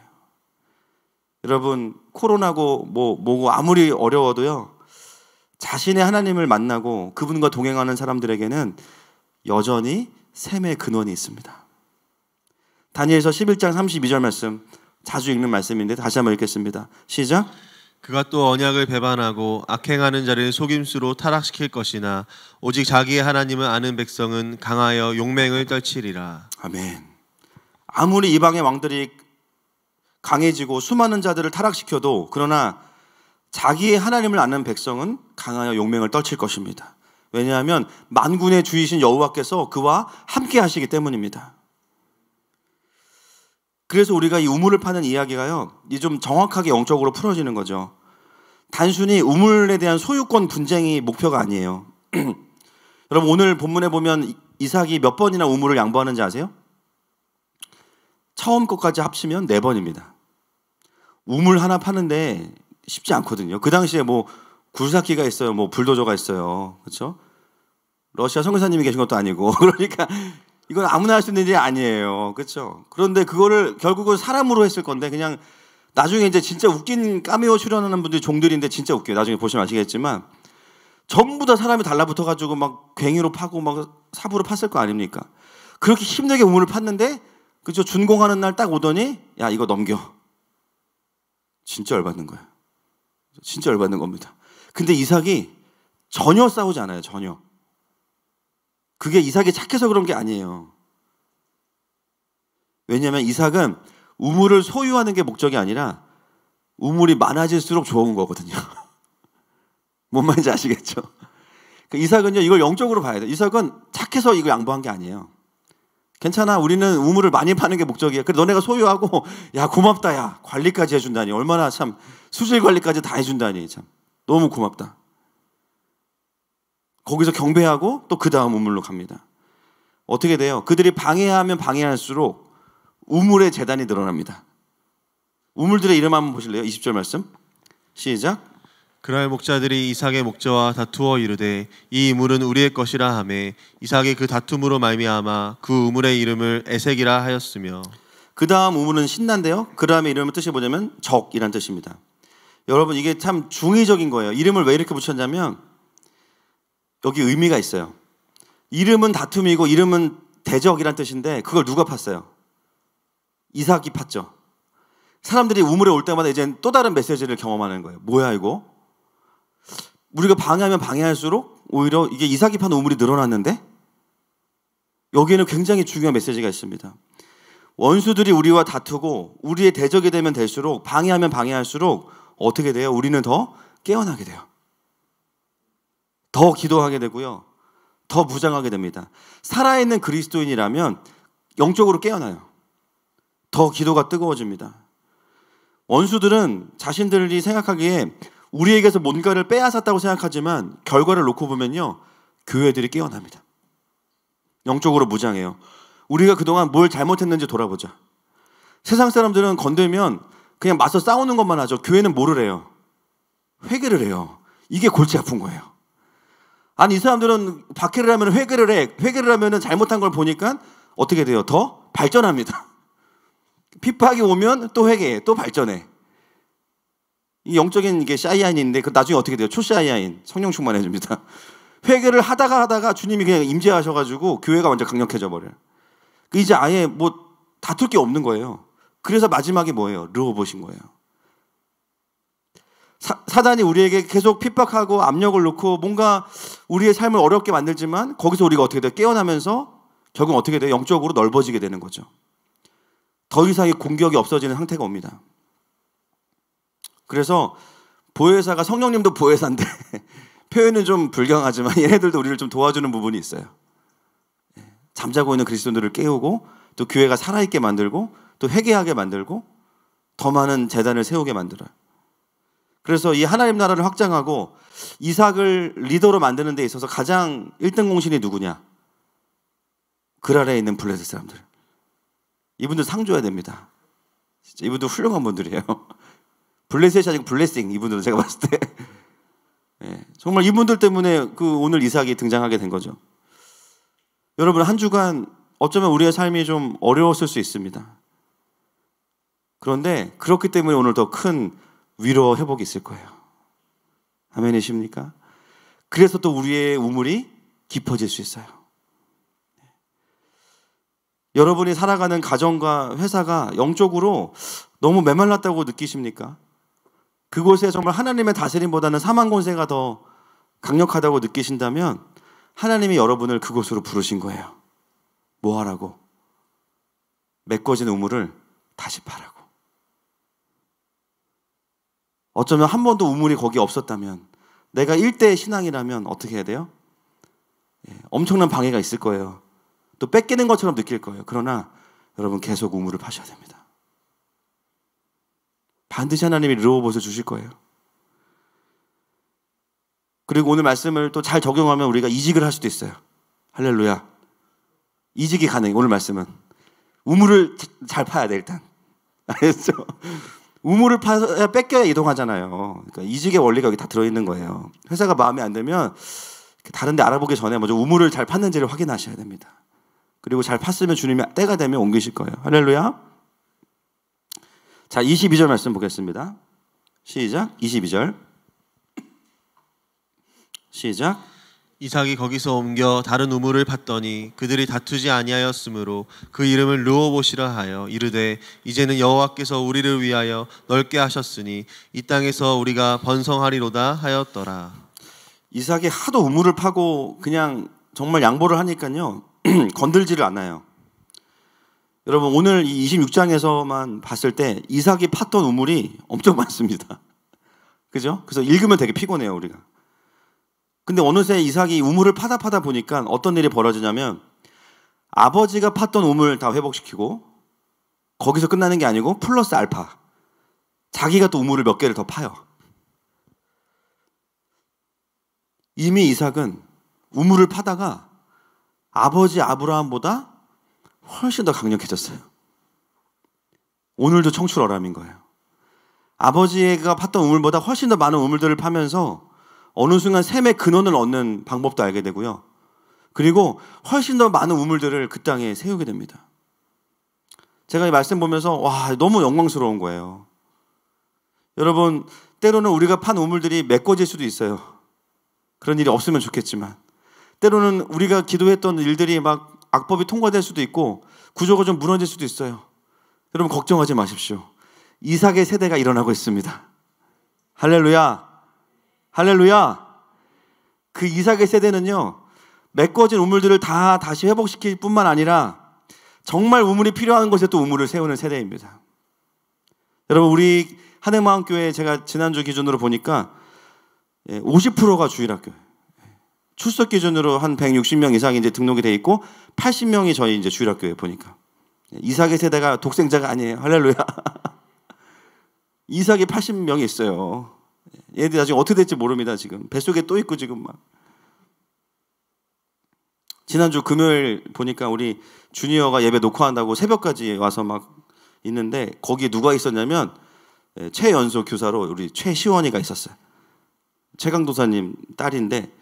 여러분, 코로나고 뭐고 아무리 어려워도요, 자신의 하나님을 만나고 그분과 동행하는 사람들에게는 여전히 샘의 근원이 있습니다. 다니엘서 11장 32절 말씀, 자주 읽는 말씀인데 다시 한번 읽겠습니다. 시작. 그가 또 언약을 배반하고 악행하는 자를 속임수로 타락시킬 것이나 오직 자기의 하나님을 아는 백성은 강하여 용맹을 떨치리라. 아멘. 아무리 이방의 왕들이 강해지고 수많은 자들을 타락시켜도 그러나 자기의 하나님을 아는 백성은 강하여 용맹을 떨칠 것입니다. 왜냐하면 만군의 주이신 여호와께서 그와 함께 하시기 때문입니다. 그래서 우리가 이 우물을 파는 이야기가요, 이 좀 정확하게 영적으로 풀어지는 거죠. 단순히 우물에 대한 소유권 분쟁이 목표가 아니에요. 여러분, 오늘 본문에 보면 이삭이 몇 번이나 우물을 양보하는지 아세요? 처음 것까지 합치면 4번입니다. 우물 하나 파는데 쉽지 않거든요. 그 당시에 뭐 굴삭기가 있어요, 뭐 불도저가 있어요, 그렇죠? 러시아 선교사님이 계신 것도 아니고, 그러니까 이건 아무나 할 수 있는 일이 아니에요, 그렇죠? 그런데 그거를 결국은 사람으로 했을 건데 그냥 나중에 이제 진짜 웃긴 카메오 출연하는 분들이 종들인데 진짜 웃겨요. 나중에 보시면 아시겠지만 전부 다 사람이 달라붙어가지고 막 괭이로 파고 막 삽으로 팠을 거 아닙니까? 그렇게 힘들게 우물을 팠는데 그죠? 준공하는 날 딱 오더니 야 이거 넘겨. 진짜 열받는 거예요. 진짜 열받는 겁니다. 근데 이삭이 전혀 싸우지 않아요. 전혀. 그게 이삭이 착해서 그런 게 아니에요. 왜냐하면 이삭은 우물을 소유하는 게 목적이 아니라 우물이 많아질수록 좋은 거거든요. 뭔 말인지 아시겠죠? 이삭은요 이걸 영적으로 봐야 돼요. 이삭은 착해서 이거 양보한 게 아니에요. 괜찮아, 우리는 우물을 많이 파는 게 목적이야. 그래 너네가 소유하고 야 고맙다, 야 관리까지 해준다니, 얼마나 참 수질 관리까지 다 해준다니, 참 너무 고맙다. 거기서 경배하고 또 그 다음 우물로 갑니다. 어떻게 돼요? 그들이 방해하면 방해할수록 우물의 재단이 늘어납니다. 우물들의 이름 한번 보실래요? 20절 말씀 시작. 그날 목자들이 이삭의 목자와 다투어 이르되 이 우물은 우리의 것이라 하매 이삭이 그 다툼으로 말미암아 그 우물의 이름을 에색이라 하였으며. 그 다음 우물은 신난데요. 그 다음에 이름의 뜻이 뭐냐면 적이란 뜻입니다. 여러분 이게 참 중의적인 거예요. 이름을 왜 이렇게 붙였냐면 여기 의미가 있어요. 이름은 다툼이고 이름은 대적이란 뜻인데 그걸 누가 팠어요? 이삭이 팠죠. 사람들이 우물에 올 때마다 이제 또 다른 메시지를 경험하는 거예요. 뭐야 이거? 우리가 방해하면 방해할수록 오히려 이게 이삭이 판 우물이 늘어났는데? 여기에는 굉장히 중요한 메시지가 있습니다. 원수들이 우리와 다투고 우리의 대적이 되면 될수록, 방해하면 방해할수록 어떻게 돼요? 우리는 더 깨어나게 돼요. 더 기도하게 되고요. 더 무장하게 됩니다. 살아있는 그리스도인이라면 영적으로 깨어나요. 더 기도가 뜨거워집니다. 원수들은 자신들이 생각하기에 우리에게서 뭔가를 빼앗았다고 생각하지만 결과를 놓고 보면요, 교회들이 깨어납니다. 영적으로 무장해요. 우리가 그동안 뭘 잘못했는지 돌아보자. 세상 사람들은 건들면 그냥 맞서 싸우는 것만 하죠. 교회는 뭐를 해요? 회개를 해요. 이게 골치 아픈 거예요. 아니 이 사람들은 박해를 하면 회개를 해. 회개를 하면 잘못한 걸 보니까 어떻게 돼요? 더 발전합니다. 핍박이 오면 또 회개해, 또 발전해. 이 영적인 이게 샤이아인인데 그 나중에 어떻게 돼요? 초샤이아인, 성령 충만해 줍니다. 회개를 하다가 주님이 그냥 임재하셔가지고 교회가 완전 강력해져 버려요. 이제 아예 뭐 다툴 게 없는 거예요. 그래서 마지막에 뭐예요? 르호봇인 거예요. 사단이 우리에게 계속 핍박하고 압력을 놓고 뭔가 우리의 삶을 어렵게 만들지만 거기서 우리가 어떻게 돼요? 깨어나면서 결국 어떻게 돼요? 영적으로 넓어지게 되는 거죠. 더 이상의 공격이 없어지는 상태가 옵니다. 그래서 보혜사가, 성령님도 보혜사인데 표현은 좀 불경하지만 얘네들도 우리를 좀 도와주는 부분이 있어요. 잠자고 있는 그리스도인들을 깨우고 또 교회가 살아있게 만들고 또 회개하게 만들고 더 많은 재단을 세우게 만들어요. 그래서 이 하나님 나라를 확장하고 이삭을 리더로 만드는 데 있어서 가장 1등 공신이 누구냐? 그랄에 있는 블레셋 사람들. 이분들 상 줘야 됩니다. 진짜 이분들 훌륭한 분들이에요. 블레셋이 아니고 블레싱, 이분들은 제가 봤을 때. 네, 정말 이분들 때문에 오늘 이삭이 등장하게 된 거죠. 여러분 한 주간 어쩌면 우리의 삶이 좀 어려웠을 수 있습니다. 그런데 그렇기 때문에 오늘 더 큰 위로 회복이 있을 거예요. 아멘이십니까? 그래서 또 우리의 우물이 깊어질 수 있어요. 여러분이 살아가는 가정과 회사가 영적으로 너무 메말랐다고 느끼십니까? 그곳에 정말 하나님의 다스림보다는 사망 권세가 더 강력하다고 느끼신다면 하나님이 여러분을 그곳으로 부르신 거예요. 뭐 하라고? 메꿔진 우물을 다시 파라고. 어쩌면 한 번도 우물이 거기 없었다면, 내가 1대 신앙이라면 어떻게 해야 돼요? 엄청난 방해가 있을 거예요. 또 뺏기는 것처럼 느낄 거예요. 그러나 여러분 계속 우물을 파셔야 됩니다. 반드시 하나님이 르호봇을 주실 거예요. 그리고 오늘 말씀을 또 잘 적용하면 우리가 이직을 할 수도 있어요. 할렐루야. 이직이 가능해. 오늘 말씀은 우물을 잘 파야 돼. 일단 알겠죠? 우물을 파야 뺏겨야 이동하잖아요. 그러니까 이직의 원리가 여기 다 들어있는 거예요. 회사가 마음에 안 들면 다른 데 알아보기 전에 먼저 우물을 잘 팠는지를 확인하셔야 됩니다. 그리고 잘 팠으면 주님이 때가 되면 옮기실 거예요. 할렐루야. 자, 22절 말씀 보겠습니다. 시작. 22절. 시작. 이삭이 거기서 옮겨 다른 우물을 팠더니 그들이 다투지 아니하였으므로 그 이름을 르호봇이라 하여 이르되 이제는 여호와께서 우리를 위하여 넓게 하셨으니 이 땅에서 우리가 번성하리로다 하였더라. 이삭이 하도 우물을 파고 그냥 정말 양보를 하니까요 건들지를 않아요. 여러분 오늘 이 26장에서만 봤을 때 이삭이 팠던 우물이 엄청 많습니다. 그죠? 그래서 읽으면 되게 피곤해요 우리가. 근데 어느새 이삭이 우물을 파다 보니까 어떤 일이 벌어지냐면 아버지가 팠던 우물 다 회복시키고 거기서 끝나는 게 아니고 플러스 알파 자기가 또 우물을 몇 개를 더 파요. 이미 이삭은 우물을 파다가 아버지 아브라함보다 훨씬 더 강력해졌어요. 오늘도 청출어람인 거예요. 아버지가 팠던 우물보다 훨씬 더 많은 우물들을 파면서 어느 순간 샘의 근원을 얻는 방법도 알게 되고요. 그리고 훨씬 더 많은 우물들을 그 땅에 세우게 됩니다. 제가 이 말씀 보면서 와 너무 영광스러운 거예요. 여러분 때로는 우리가 판 우물들이 메꿔질 수도 있어요. 그런 일이 없으면 좋겠지만 때로는 우리가 기도했던 일들이 막 악법이 통과될 수도 있고 구조가 좀 무너질 수도 있어요. 여러분 걱정하지 마십시오. 이삭의 세대가 일어나고 있습니다. 할렐루야. 할렐루야. 그 이삭의 세대는요 메꿔진 우물들을 다 다시 회복시킬 뿐만 아니라 정말 우물이 필요한 곳에 또 우물을 세우는 세대입니다. 여러분 우리 한해마음교회 제가 지난주 기준으로 보니까 50%가 주일학교예요. 출석 기준으로 한 160명 이상이 이제 등록이 돼 있고 80명이 저희 이제 주일학교에 보니까 이삭의 세대가 독생자가 아니에요. 할렐루야. 이삭이 80명이 있어요. 얘들 나중에 어떻게 될지 모릅니다. 지금 뱃속에 또 있고 지금 막. 지난주 금요일 보니까 우리 주니어가 예배 녹화한다고 새벽까지 와서 막 있는데 거기에 누가 있었냐면 최연소 교사로 우리 최시원이가 있었어요. 최강도사님 딸인데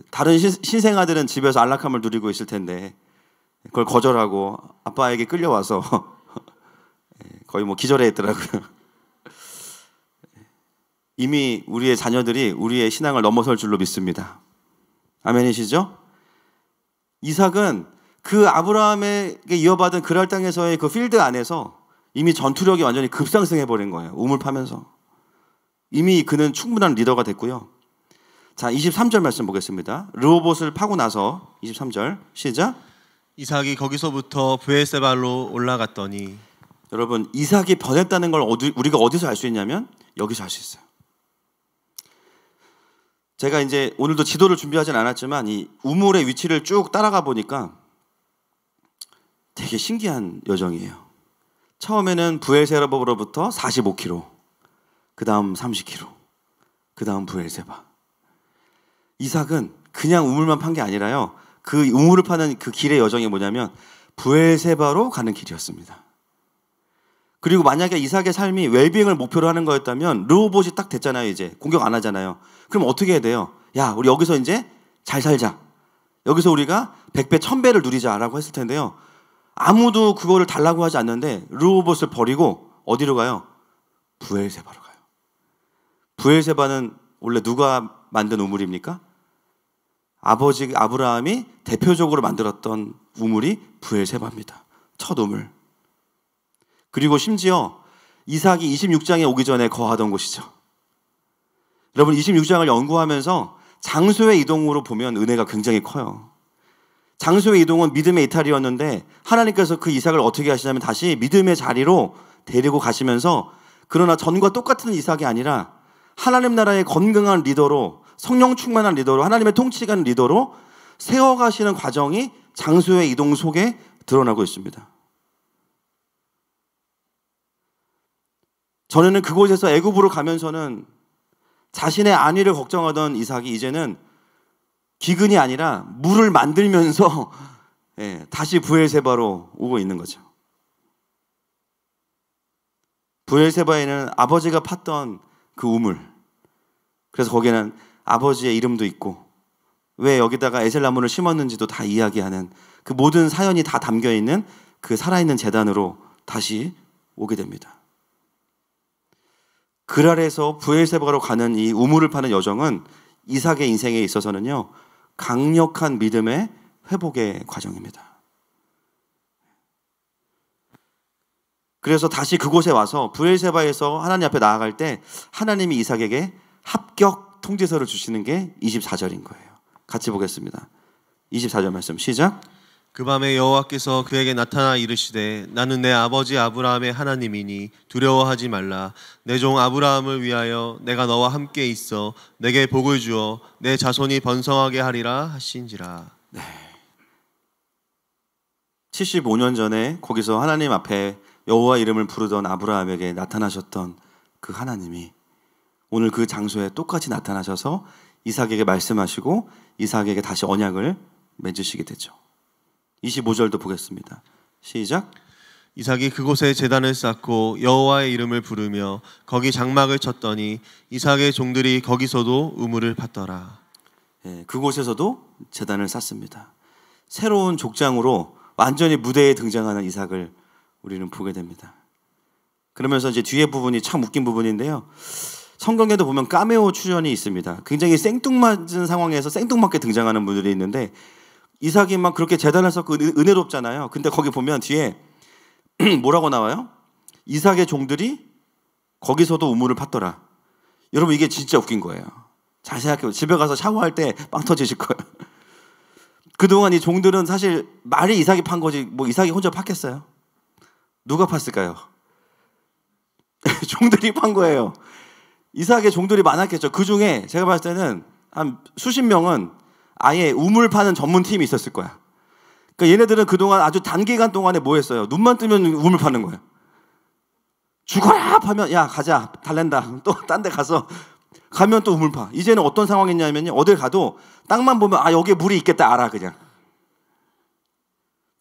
다른 신생아들은 집에서 안락함을 누리고 있을 텐데 그걸 거절하고 아빠에게 끌려와서 거의 뭐 기절해 있더라고요. 이미 우리의 자녀들이 우리의 신앙을 넘어설 줄로 믿습니다. 아멘이시죠? 이삭은 그 아브라함에게 이어받은 그랄 땅에서의 그 필드 안에서 이미 전투력이 완전히 급상승해버린 거예요. 우물 파면서. 이미 그는 충분한 리더가 됐고요. 자, 23절 말씀 보겠습니다. 르호봇을 파고 나서 23절 시작. 이삭이 거기서부터 브엘세발로 올라갔더니 여러분 이삭이 변했다는 걸 우리가 어디서 알 수 있냐면 여기서 알 수 있어요. 제가 이제 오늘도 지도를 준비하진 않았지만 이 우물의 위치를 쭉 따라가 보니까 되게 신기한 여정이에요. 처음에는 브엘세바로부터 45km, 그 다음 30km, 그 다음 브엘세바. 이삭은 그냥 우물만 판 게 아니라요. 그 우물을 파는 그 길의 여정이 뭐냐면 브엘세바로 가는 길이었습니다. 그리고 만약에 이삭의 삶이 웰빙을 목표로 하는 거였다면 르호봇이 딱 됐잖아요. 이제 공격 안 하잖아요. 그럼 어떻게 해야 돼요? 야, 우리 여기서 이제 잘 살자. 여기서 우리가 100배, 1000배를 누리자라고 했을 텐데요. 아무도 그거를 달라고 하지 않는데 르호봇을 버리고 어디로 가요? 브엘세바로 가요. 브엘세바는 원래 누가 만든 우물입니까? 아버지 아브라함이 대표적으로 만들었던 우물이 브엘세바입니다. 첫 우물. 그리고 심지어 이삭이 26장에 오기 전에 거하던 곳이죠. 여러분 26장을 연구하면서 장소의 이동으로 보면 은혜가 굉장히 커요. 장소의 이동은 믿음의 이탈이었는데 하나님께서 그 이삭을 어떻게 하시냐면 다시 믿음의 자리로 데리고 가시면서 그러나 전과 똑같은 이삭이 아니라 하나님 나라의 건강한 리더로 성령 충만한 리더로 하나님의 통치가 있는 리더로 세워가시는 과정이 장소의 이동 속에 드러나고 있습니다. 전에는 그곳에서 애굽으로 가면서는 자신의 안위를 걱정하던 이삭이 이제는 기근이 아니라 물을 만들면서 다시 브엘세바로 오고 있는 거죠. 브엘세바에는 아버지가 팠던 그 우물, 그래서 거기에는 아버지의 이름도 있고 왜 여기다가 에셀나무를 심었는지도 다 이야기하는 그 모든 사연이 다 담겨있는 그 살아있는 제단으로 다시 오게 됩니다. 그랄에서 브엘세바로 가는 이 우물을 파는 여정은 이삭의 인생에 있어서는요, 강력한 믿음의 회복의 과정입니다. 그래서 다시 그곳에 와서 브엘세바에서 하나님 앞에 나아갈 때 하나님이 이삭에게 합격 통지서를 주시는 게 24절인 거예요. 같이 보겠습니다. 24절 말씀 시작. 그 밤에 여호와께서 그에게 나타나 이르시되 나는 내 아버지 아브라함의 하나님이니 두려워하지 말라. 내 종 아브라함을 위하여 내가 너와 함께 있어 내게 복을 주어 내 자손이 번성하게 하리라 하신지라. 75년 전에 거기서 하나님 앞에 여호와 이름을 부르던 아브라함에게 나타나셨던 그 하나님이 오늘 그 장소에 똑같이 나타나셔서 이삭에게 말씀하시고 이삭에게 다시 언약을 맺으시게 되죠. 25절도 보겠습니다. 시작. 이삭이 그곳에 제단을 쌓고 여호와의 이름을 부르며 거기 장막을 쳤더니 이삭의 종들이 거기서도 우물을 팠더라. 그곳에서도 제단을 쌓습니다. 새로운 족장으로 완전히 무대에 등장하는 이삭을 우리는 보게 됩니다. 그러면서 이제 뒤에 부분이 참 웃긴 부분인데요. 성경에도 보면 카메오 출연이 있습니다. 굉장히 생뚱맞은 상황에서 생뚱맞게 등장하는 분들이 있는데 이삭이 막 그렇게 제단을 쌓고 은혜롭잖아요. 근데 거기 보면 뒤에 뭐라고 나와요? 이삭의 종들이 거기서도 우물을 팠더라. 여러분 이게 진짜 웃긴 거예요. 잘 생각해보세요. 집에 가서 샤워할 때 빵 터지실 거예요. 그동안 이 종들은 사실 말이 이삭이 판 거지 뭐 이삭이 혼자 팠겠어요? 누가 팠을까요? 종들이 판 거예요. 이삭의 종들이 많았겠죠. 그 중에 제가 봤을 때는 한 수십 명은 아예 우물 파는 전문 팀이 있었을 거야. 그러니까 얘네들은 그동안 아주 단기간 동안에 뭐 했어요? 눈만 뜨면 우물 파는 거예요. 죽어라 하면 야 가자 달랜다. 또 딴 데 가서 가면 또 우물 파. 이제는 어떤 상황이냐면요. 어딜 가도 땅만 보면 아 여기에 물이 있겠다 알아 그냥.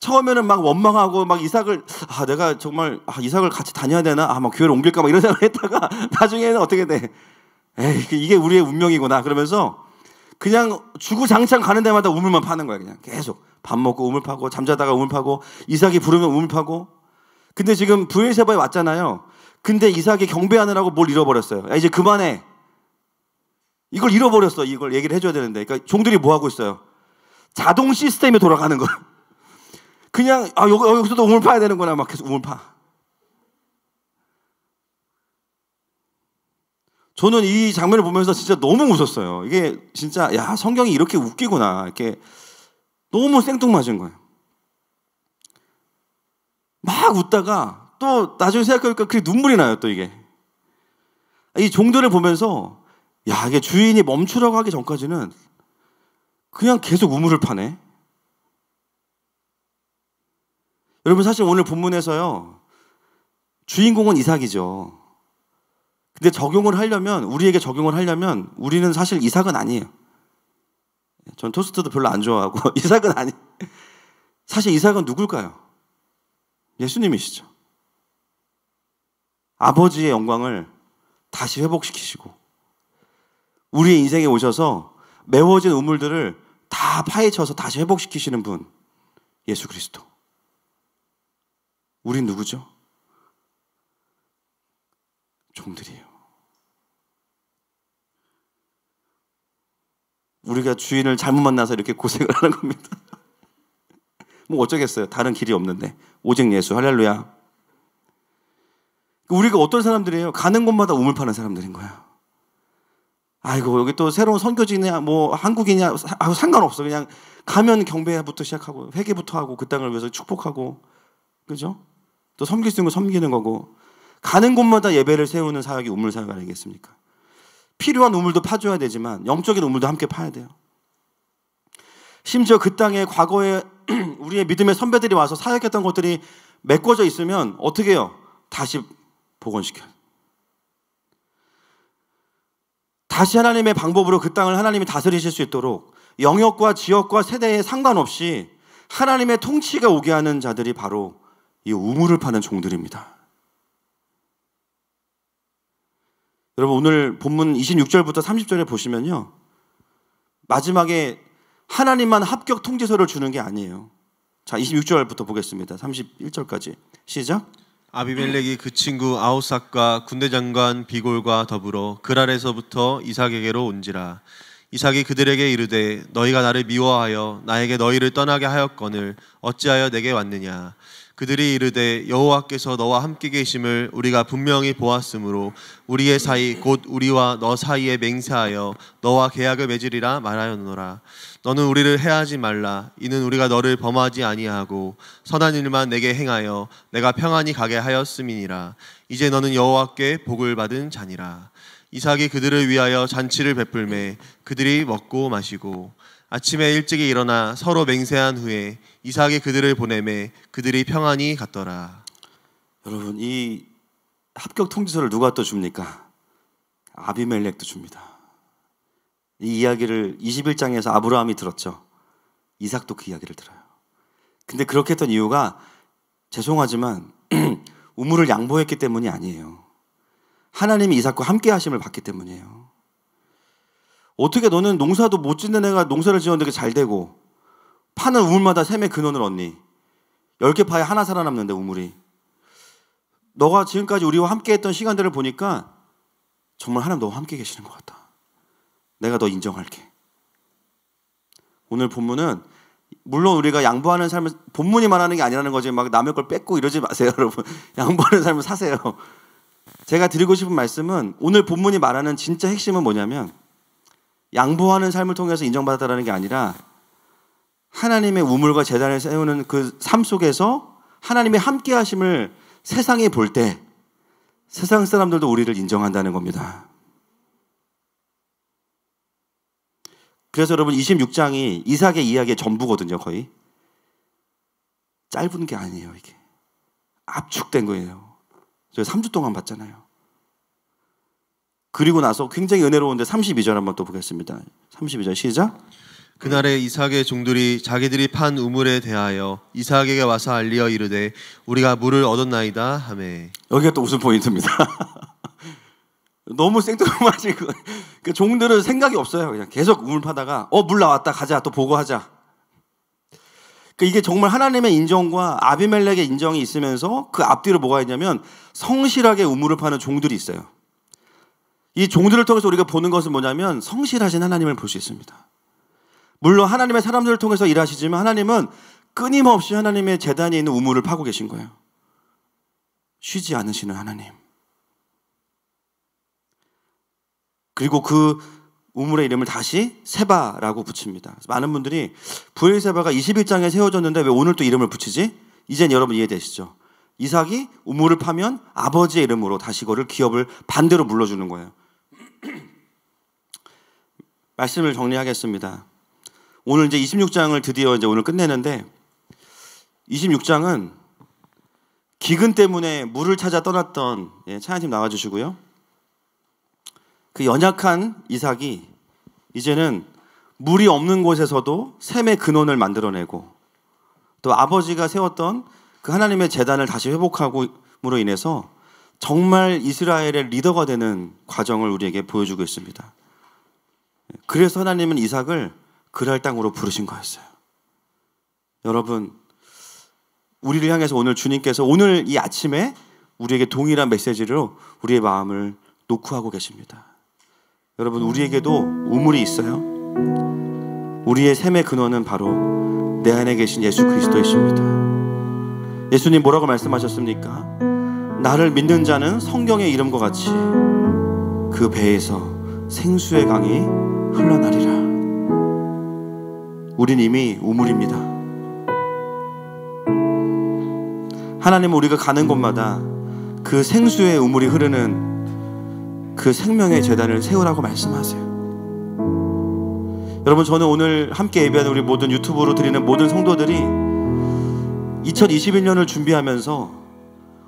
처음에는 막 원망하고 막 이삭을 내가 정말 이삭을 같이 다녀야 되나? 막 교회를 옮길까 막 이런 생각을 했다가 나중에는 어떻게 돼? 에이 이게 우리의 운명이구나 그러면서 그냥 주구장창 가는 데마다 우물만 파는 거야 그냥 계속 밥 먹고 우물 파고 잠자다가 우물 파고 이삭이 부르면 우물 파고. 근데 지금 브엘세바에 왔잖아요. 근데 이삭이 경배하느라고 뭘 잃어버렸어요. 야, 이제 그만해. 이걸 잃어버렸어. 이걸 얘기를 해줘야 되는데 그러니까 종들이 뭐 하고 있어요? 자동 시스템이 돌아가는 거야. 그냥 여기서도 우물 파야 되는구나 막 계속 우물 파. 저는 이 장면을 보면서 진짜 너무 웃었어요. 이게 진짜 야 성경이 이렇게 웃기구나. 이렇게 너무 생뚱맞은 거예요. 막 웃다가 또 나중에 생각해보니까 그게 눈물이 나요. 또 이게 이 종들을 보면서 야 이게 주인이 멈추라고 하기 전까지는 그냥 계속 우물을 파네. 여러분 사실 오늘 본문에서요 주인공은 이삭이죠. 근데 우리에게 적용을 하려면 우리는 사실 이삭은 아니에요. 전 토스트도 별로 안 좋아하고 이삭은 아니에요. 사실 이삭은 누굴까요? 예수님이시죠. 아버지의 영광을 다시 회복시키시고 우리의 인생에 오셔서 메워진 우물들을 다 파헤쳐서 다시 회복시키시는 분 예수 그리스도. 우린 누구죠? 종들이에요. 우리가 주인을 잘못 만나서 이렇게 고생을 하는 겁니다. 뭐 어쩌겠어요. 다른 길이 없는데 오직 예수 할렐루야. 우리가 어떤 사람들이에요? 가는 곳마다 우물 파는 사람들인 거야. 아이고 여기 또 새로운 선교지냐 뭐 한국이냐 상관없어. 그냥 가면 경배부터 시작하고 회개부터 하고 그 땅을 위해서 축복하고 그죠? 또 섬길 수 있는 거 섬기는 거고 가는 곳마다 예배를 세우는 사역이 우물 사역 아니겠습니까? 필요한 우물도 파줘야 되지만 영적인 우물도 함께 파야 돼요. 심지어 그 땅에 과거에 우리의 믿음의 선배들이 와서 사역했던 것들이 메꿔져 있으면 어떻게 해요? 다시 복원시켜요. 다시 하나님의 방법으로 그 땅을 하나님이 다스리실 수 있도록 영역과 지역과 세대에 상관없이 하나님의 통치가 오게 하는 자들이 바로 이 우물을 파는 종들입니다. 여러분 오늘 본문 26절부터 30절에 보시면요. 마지막에 하나님만 합격 통지서를 주는 게 아니에요. 자, 26절부터 보겠습니다. 31절까지. 시작. 아비멜렉이 그 친구 아우삭과 군대장관 비골과 더불어 그랄에서부터 이삭에게로 온지라. 이삭이 그들에게 이르되 너희가 나를 미워하여 나에게 너희를 떠나게 하였거늘 어찌하여 내게 왔느냐. 그들이 이르되 여호와께서 너와 함께 계심을 우리가 분명히 보았으므로 우리의 사이 곧 우리와 너 사이에 맹세하여 너와 계약을 맺으리라 말하였노라. 너는 우리를 해하지 말라. 이는 우리가 너를 범하지 아니하고 선한 일만 내게 행하여 내가 평안히 가게 하였음이니라. 이제 너는 여호와께 복을 받은 자니라. 이삭이 그들을 위하여 잔치를 베풀매 그들이 먹고 마시고 아침에 일찍이 일어나 서로 맹세한 후에 이삭이 그들을 보내매 그들이 평안히 갔더라. 여러분, 이 합격 통지서를 누가 또 줍니까? 아비멜렉도 줍니다. 이 이야기를 21장에서 아브라함이 들었죠. 이삭도 그 이야기를 들어요. 근데 그렇게 했던 이유가 죄송하지만 우물을 양보했기 때문이 아니에요. 하나님이 이삭과 함께 하심을 받기 때문이에요. 어떻게 너는 농사도 못 짓는 애가 농사를 지었는데 잘 되고 파는 우물마다 샘의 근원을 얻니? 10개 파에 하나 살아남는데 우물이. 너가 지금까지 우리와 함께 했던 시간들을 보니까 정말 하나님 너와 함께 계시는 것 같다. 내가 너 인정할게. 오늘 본문은 물론 우리가 양보하는 삶을 본문이 말하는 게 아니라는 거지 막 남의 걸 뺏고 이러지 마세요 여러분. 양보하는 삶을 사세요. 제가 드리고 싶은 말씀은 오늘 본문이 말하는 진짜 핵심은 뭐냐면 양보하는 삶을 통해서 인정받았다는 게 아니라 하나님의 우물과 제단을 세우는 그 삶 속에서 하나님의 함께 하심을 세상이 볼 때 세상 사람들도 우리를 인정한다는 겁니다. 그래서 여러분 26장이 이삭의 이야기의 전부거든요. 거의 짧은 게 아니에요. 이게 압축된 거예요. 저희 3주 동안 봤잖아요. 그리고 나서 굉장히 은혜로운데 32절 한번 또 보겠습니다. 32절 시작. 그날에 이삭의 종들이 자기들이 판 우물에 대하여 이삭에게 와서 알리어 이르되 우리가 물을 얻었나이다 하매. 여기가 또 웃음 포인트입니다. 너무 생뚱맞은 그 종들은 생각이 없어요. 그냥 계속 우물 파다가 물 나왔다 가자 또 보고하자. 이게 정말 하나님의 인정과 아비멜렉의 인정이 있으면서 그 앞뒤로 뭐가 있냐면 성실하게 우물을 파는 종들이 있어요. 이 종들을 통해서 우리가 보는 것은 뭐냐면 성실하신 하나님을 볼 수 있습니다. 물론 하나님의 사람들을 통해서 일하시지만 하나님은 끊임없이 하나님의 제단에 있는 우물을 파고 계신 거예요. 쉬지 않으시는 하나님. 그리고 그 우물의 이름을 다시 세바라고 붙입니다. 많은 분들이 브엘세바가 21장에 세워졌는데 왜 오늘 또 이름을 붙이지? 이젠 여러분 이해되시죠? 이삭이 우물을 파면 아버지의 이름으로 다시 그거를 기업을 반대로 물러주는 거예요. 말씀을 정리하겠습니다. 오늘 이제 26장을 드디어 이제 오늘 끝내는데 26장은 기근 때문에 물을 찾아 떠났던 찬양팀 나와주시고요. 그 연약한 이삭이 이제는 물이 없는 곳에서도 샘의 근원을 만들어내고 또 아버지가 세웠던 그 하나님의 제단을 다시 회복함으로 인해서 정말 이스라엘의 리더가 되는 과정을 우리에게 보여주고 있습니다. 그래서 하나님은 이삭을 그랄 땅으로 부르신 거였어요. 여러분, 우리를 향해서 오늘 주님께서 오늘 이 아침에 우리에게 동일한 메시지로 우리의 마음을 노크하고 계십니다. 여러분, 우리에게도 우물이 있어요. 우리의 샘의 근원은 바로 내 안에 계신 예수 그리스도이십니다. 예수님 뭐라고 말씀하셨습니까? 나를 믿는 자는 성경의 이름과 같이 그 배에서 생수의 강이 흘러나리라. 우린 이미 우물입니다. 하나님은 우리가 가는 곳마다 그 생수의 우물이 흐르는 그 생명의 제단을 세우라고 말씀하세요. 여러분, 저는 오늘 함께 예배하는 우리 모든 유튜브로 드리는 모든 성도들이 2021년을 준비하면서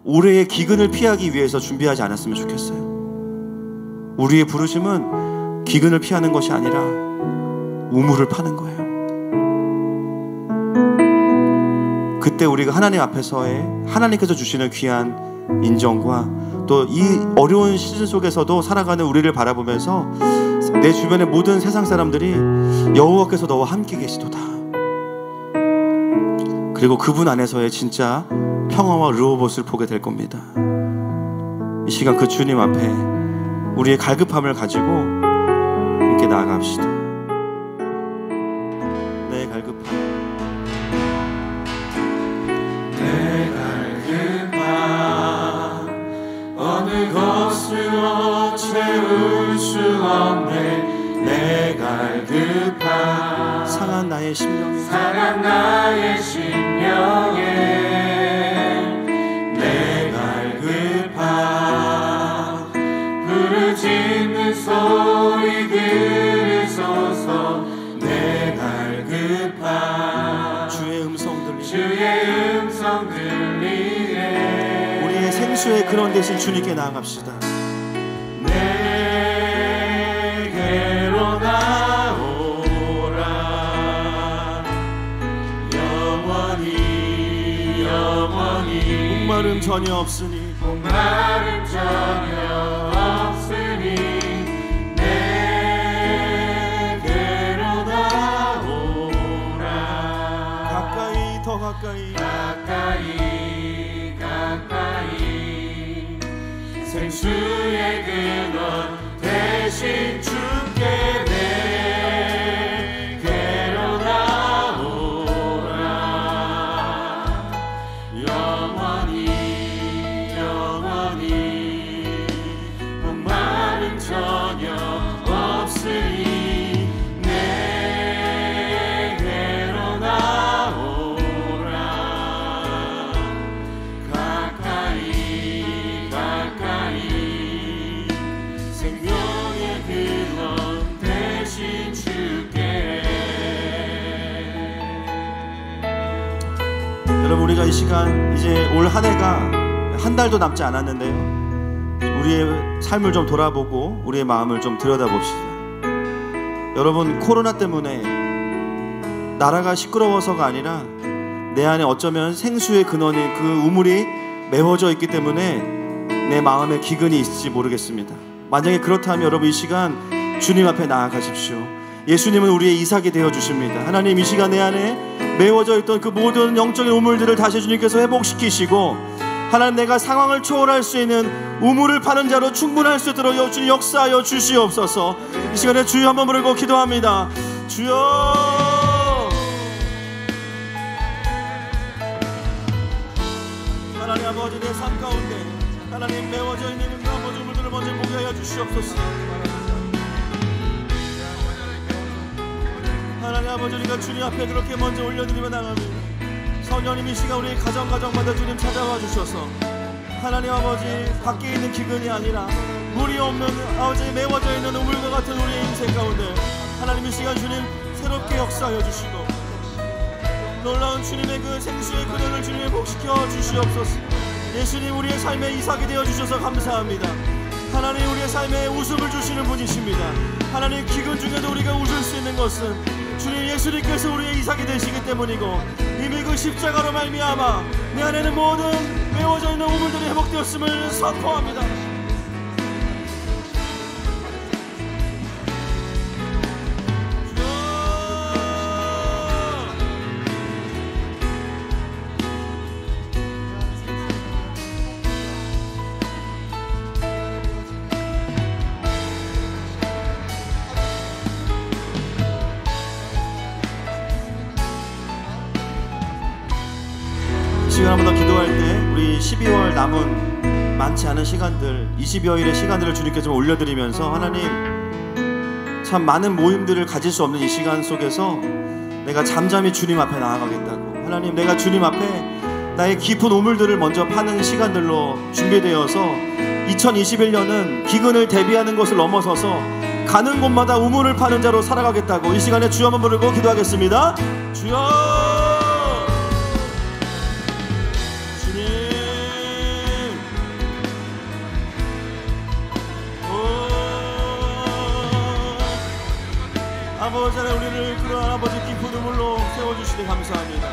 올해의 기근을 피하기 위해서 준비하지 않았으면 좋겠어요. 우리의 부르심은 기근을 피하는 것이 아니라 우물을 파는 거예요. 그때 우리가 하나님 앞에서의 하나님께서 주시는 귀한 인정과 또 이 어려운 시즌 속에서도 살아가는 우리를 바라보면서 내 주변의 모든 세상 사람들이 여호와께서 너와 함께 계시도다. 그리고 그분 안에서의 진짜 평화와 르호봇을 보게 될 겁니다. 이 시간 그 주님 앞에 우리의 갈급함을 가지고 함께 나아갑시다. 내 갈급함, 내 갈급함 어느 것으로 채울 수 없네. 내 갈급함 상한 나의 심령에 상한 나의 심령에 내 갈급함 부르짖는 소리 들으소서. 내 갈급함 주의 음성 들리네. 주의 음성 들리네. 우리의 생수의 근원 되신 주님께 나아갑시다. 내게로 나오라. 영원히 영원히 목마름 전혀 없으니 목마름 전혀 없으니 내게로 나오라. 가까이 더 가까이 가까이 가까이 생수의 근원 대신 주께 내게로 나오라. 영원히 영원히 목마름 전혀 없으니 내게로 나오라. 가까이 가까이 생명의 근원 대신 주께. 여러분, 우리가 이 시간 이제 올 한 해가 한 달도 남지 않았는데요, 우리의 삶을 좀 돌아보고 우리의 마음을 좀 들여다봅시다. 여러분, 코로나 때문에 나라가 시끄러워서가 아니라 내 안에 어쩌면 생수의 근원인 그 우물이 메워져 있기 때문에 내 마음에 기근이 있을지 모르겠습니다. 만약에 그렇다면 여러분, 이 시간 주님 앞에 나아가십시오. 예수님은 우리의 이삭이 되어 주십니다. 하나님, 이 시간 내 안에 메워져 있던 그 모든 영적인 우물들을 다시 주님께서 회복시키시고, 하나님, 내가 상황을 초월할 수 있는 우물을 파는 자로 충분할 수 있도록 주님 역사하여 주시옵소서. 이 시간에 주여 한번 부르고 기도합니다. 주여. 하나님 아버지, 내 삶 가운데 하나님 메워져 있는 그 아버지 우물들을 먼저 보게 하여 주시옵소서. 하나님 아버지, 우리가 주님 앞에 그렇게 먼저 올려드리며 나갑니다. 성령님, 이 시간 우리 가정마다 주님 찾아와 주셔서 하나님 아버지, 밖에 있는 기근이 아니라 물이 없는 아버지 메워져 있는 우물과 같은 우리의 인생 가운데 하나님, 이 시간 주님 새롭게 역사하여 주시고 놀라운 주님의 그 생수의 근원을 주님 회복시켜 주시옵소서. 예수님, 우리의 삶의 이삭이 되어 주셔서 감사합니다. 하나님, 우리의 삶에 웃음을 주시는 분이십니다. 하나님, 기근 중에도 우리가 웃을 수 있는 것은 주님 예수님께서 우리의 이삭이 되시기 때문이고, 이미 그 십자가로 말미암아 내 안에는 모든 메워져 있는 우물들이 회복되었음을 선포합니다. 지금 한 번 더 기도할 때 우리 12월 남은 많지 않은 시간들, 20여일의 시간들을 주님께 좀 올려드리면서, 하나님, 참 많은 모임들을 가질 수 없는 이 시간 속에서 내가 잠잠히 주님 앞에 나아가겠다고, 하나님, 내가 주님 앞에 나의 깊은 우물들을 먼저 파는 시간들로 준비되어서 2021년은 기근을 대비하는 것을 넘어서서 가는 곳마다 우물을 파는 자로 살아가겠다고 이 시간에 주여 한번 부르고 기도하겠습니다. 주여. 아버지, 우리를 그러한 아버지 깊은 우물로 세워주시니 감사합니다.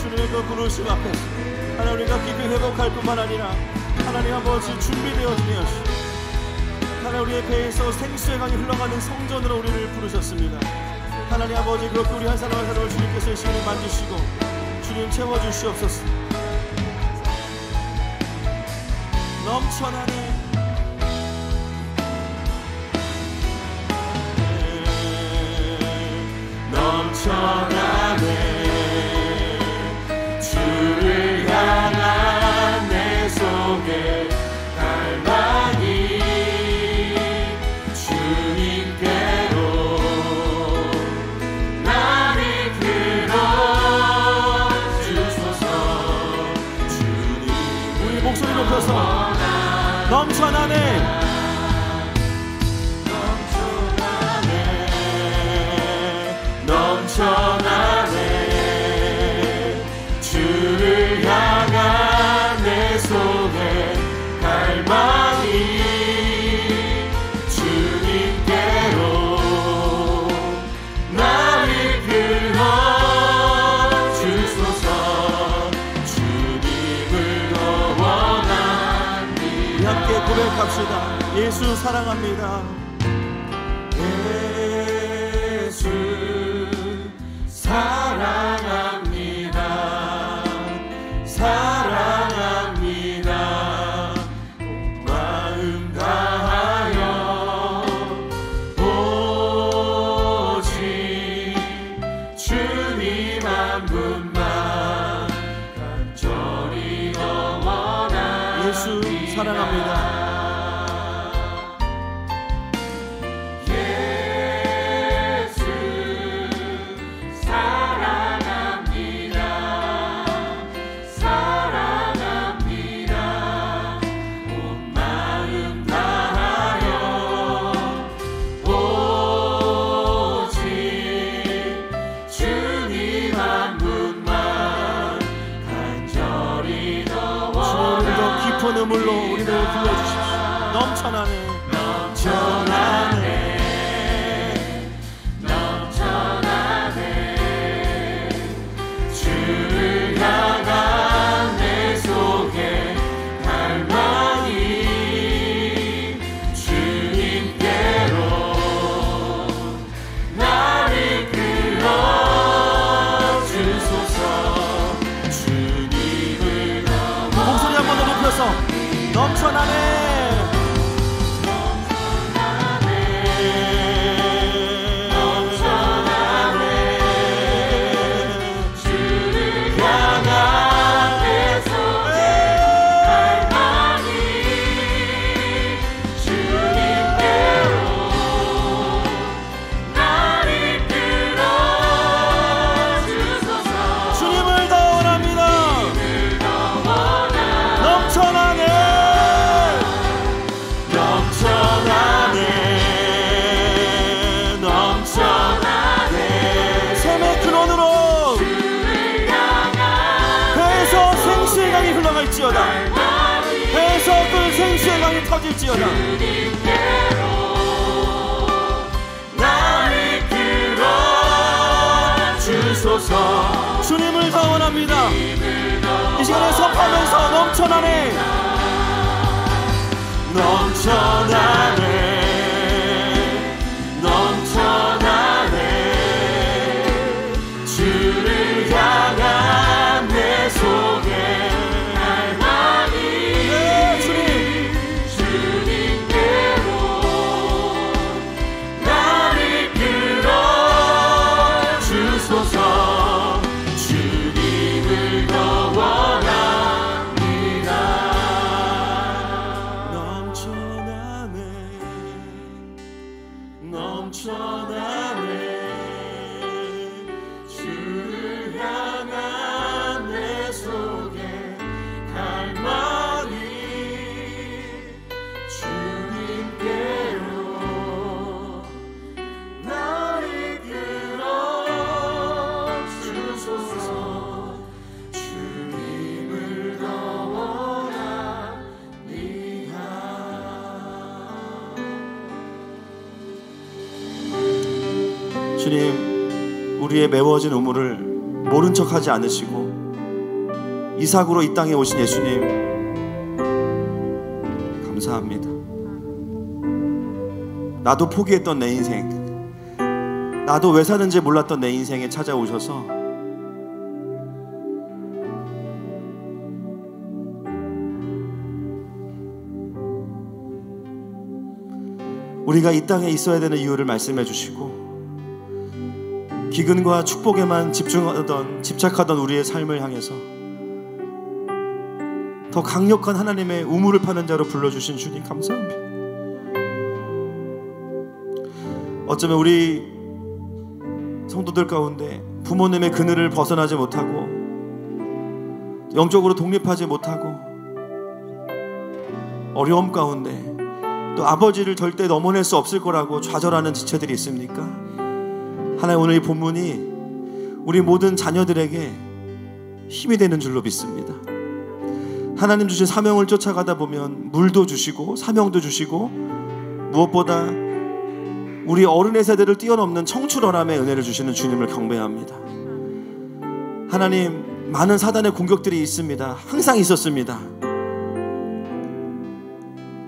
주님의 그 부르심 앞에서 하나님, 우리가 깊이 회복할 뿐만 아니라 하나님 아버지 준비되어지니 하나님, 우리의 배에서 생수의 강이 흘러가는 성전으로 우리를 부르셨습니다. 하나님 아버지, 그렇게 우리 한 사람 한 사람을 주님께서 이 시간에 만지시고 주님 채워주시옵소서. 넘쳐나네, 넘쳐나네. 주를 향한 내 속에 갈망이 주님께로 나를 끌어주소서. 주님, 우리 목소리 높여서 넘쳐나네, 넘쳐나네. 주를 향한 내 속에 갈망이 주님께로 나를 끌어주소서. 주님을 더 원합니다. 우리 함께 고백합시다. 예수 사랑합니다. 예수 사랑합니다. 사랑합니다. 온 마음 다하여 오직 주님 한 분만 간절히 더 원합니다. 예수 사랑합니다. 눈물로 우리를 불러주십시오. 넘쳐나네, 넘쳐나네, 넘쳐나네. 주를 향한 내 속에 갈망이 주님께로 나를 끌어주소서. 주님을 목소리 한 번 더 높여서 넘쳐나네, 배에서 그 생수의 강이 터질지어다. 나를 끌어주소서. 주님을 더 원합니다. 이 시간에 선포하면서 넘쳐나네, 넘쳐나네, 넘쳐나네. 주를 향한 내 속에 주님을 더 원합니다. 넘쳐나네, 넘쳐나네. 주를 향한 내 속에 갈망이 주님께로 나를 끌어주소서. 주님을 더 원합니다. 주님, 우리의 메워진 우물을 모른 척하지 않으시고 이삭으로 이 땅에 오신 예수님 감사합니다. 나도 포기했던 내 인생, 나도 왜 사는지 몰랐던 내 인생에 찾아오셔서 우리가 이 땅에 있어야 되는 이유를 말씀해 주시고 기근과 축복에만 집착하던 우리의 삶을 향해서 더 강력한 하나님의 우물을 파는 자로 불러주신 주님 감사합니다. 어쩌면 우리 성도들 가운데 부모님의 그늘을 벗어나지 못하고 영적으로 독립하지 못하고 어려움 가운데 또 아버지를 절대 넘어낼 수 없을 거라고 좌절하는 지체들이 있습니까? 하나님, 오늘 이 본문이 우리 모든 자녀들에게 힘이 되는 줄로 믿습니다. 하나님 주신 사명을 쫓아가다 보면 물도 주시고 사명도 주시고 무엇보다 우리 어른의 세대를 뛰어넘는 청출어람의 은혜를 주시는 주님을 경배합니다. 하나님, 많은 사단의 공격들이 있습니다. 항상 있었습니다.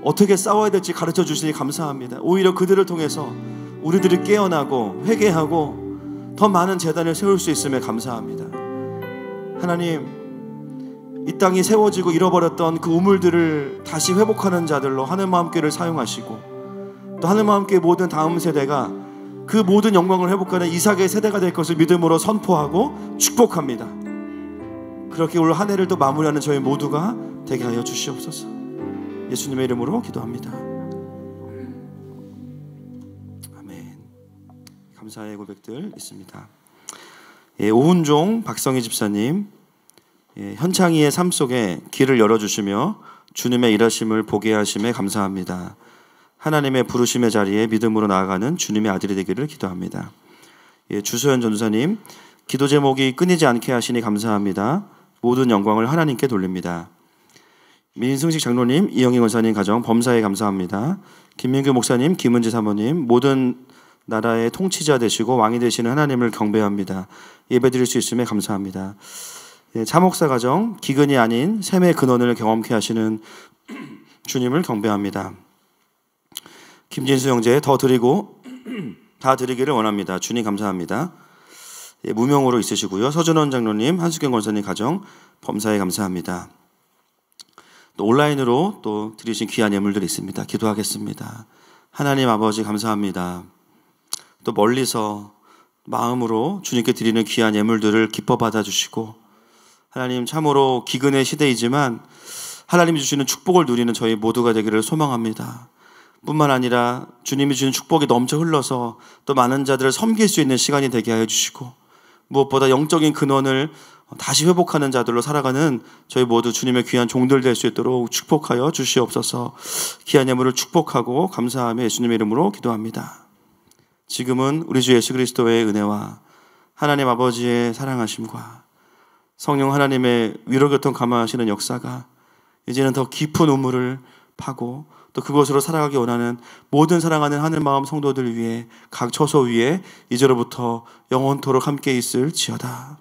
어떻게 싸워야 될지 가르쳐 주시니 감사합니다. 오히려 그들을 통해서 우리들이 깨어나고 회개하고 더 많은 재단을 세울 수 있음에 감사합니다. 하나님, 이 땅이 세워지고 잃어버렸던 그 우물들을 다시 회복하는 자들로 하늘과 함께를 사용하시고 또 하늘과 함께 모든 다음 세대가 그 모든 영광을 회복하는 이삭의 세대가 될 것을 믿음으로 선포하고 축복합니다. 그렇게 올 한 해를 또 마무리하는 저희 모두가 되게 하여 주시옵소서. 예수님의 이름으로 기도합니다. 아멘. 감사의 고백들 있습니다. 오훈종 박성희 집사님, 현창이의 삶 속에 길을 열어주시며 주님의 일하심을 보게 하심에 감사합니다. 하나님의 부르심의 자리에 믿음으로 나아가는 주님의 아들이 되기를 기도합니다. 주소연 전도사님, 기도 제목이 끊이지 않게 하시니 감사합니다. 모든 영광을 하나님께 돌립니다. 민승식 장로님, 이영희 권사님 가정 범사에 감사합니다. 김민규 목사님, 김은지 사모님, 모든 나라의 통치자 되시고 왕이 되시는 하나님을 경배합니다. 예배드릴 수 있음에 감사합니다. 차목사 가정, 기근이 아닌 샘의 근원을 경험케 하시는 주님을 경배합니다. 김진수 형제, 더 드리고 다 드리기를 원합니다. 주님 감사합니다. 무명으로 있으시고요. 서준원 장로님, 한수경 권사님 가정 범사에 감사합니다. 또 온라인으로 또 드리신 귀한 예물들이 있습니다. 기도하겠습니다. 하나님 아버지 감사합니다. 또 멀리서 마음으로 주님께 드리는 귀한 예물들을 기뻐 받아주시고 하나님, 참으로 기근의 시대이지만 하나님이 주시는 축복을 누리는 저희 모두가 되기를 소망합니다. 뿐만 아니라 주님이 주신 축복이 넘쳐 흘러서 또 많은 자들을 섬길 수 있는 시간이 되게 하여 주시고 무엇보다 영적인 근원을 다시 회복하는 자들로 살아가는 저희 모두 주님의 귀한 종들 될 수 있도록 축복하여 주시옵소서. 귀한 예물을 축복하고 감사하며 예수님의 이름으로 기도합니다. 지금은 우리 주 예수 그리스도의 은혜와 하나님 아버지의 사랑하심과 성령 하나님의 위로교통 감화하시는 역사가 이제는 더 깊은 우물을 파고 또 그곳으로 살아가기 원하는 모든 사랑하는 하늘마음 성도들 위해 각 처소 위에 이제로부터 영원토록 함께 있을지어다.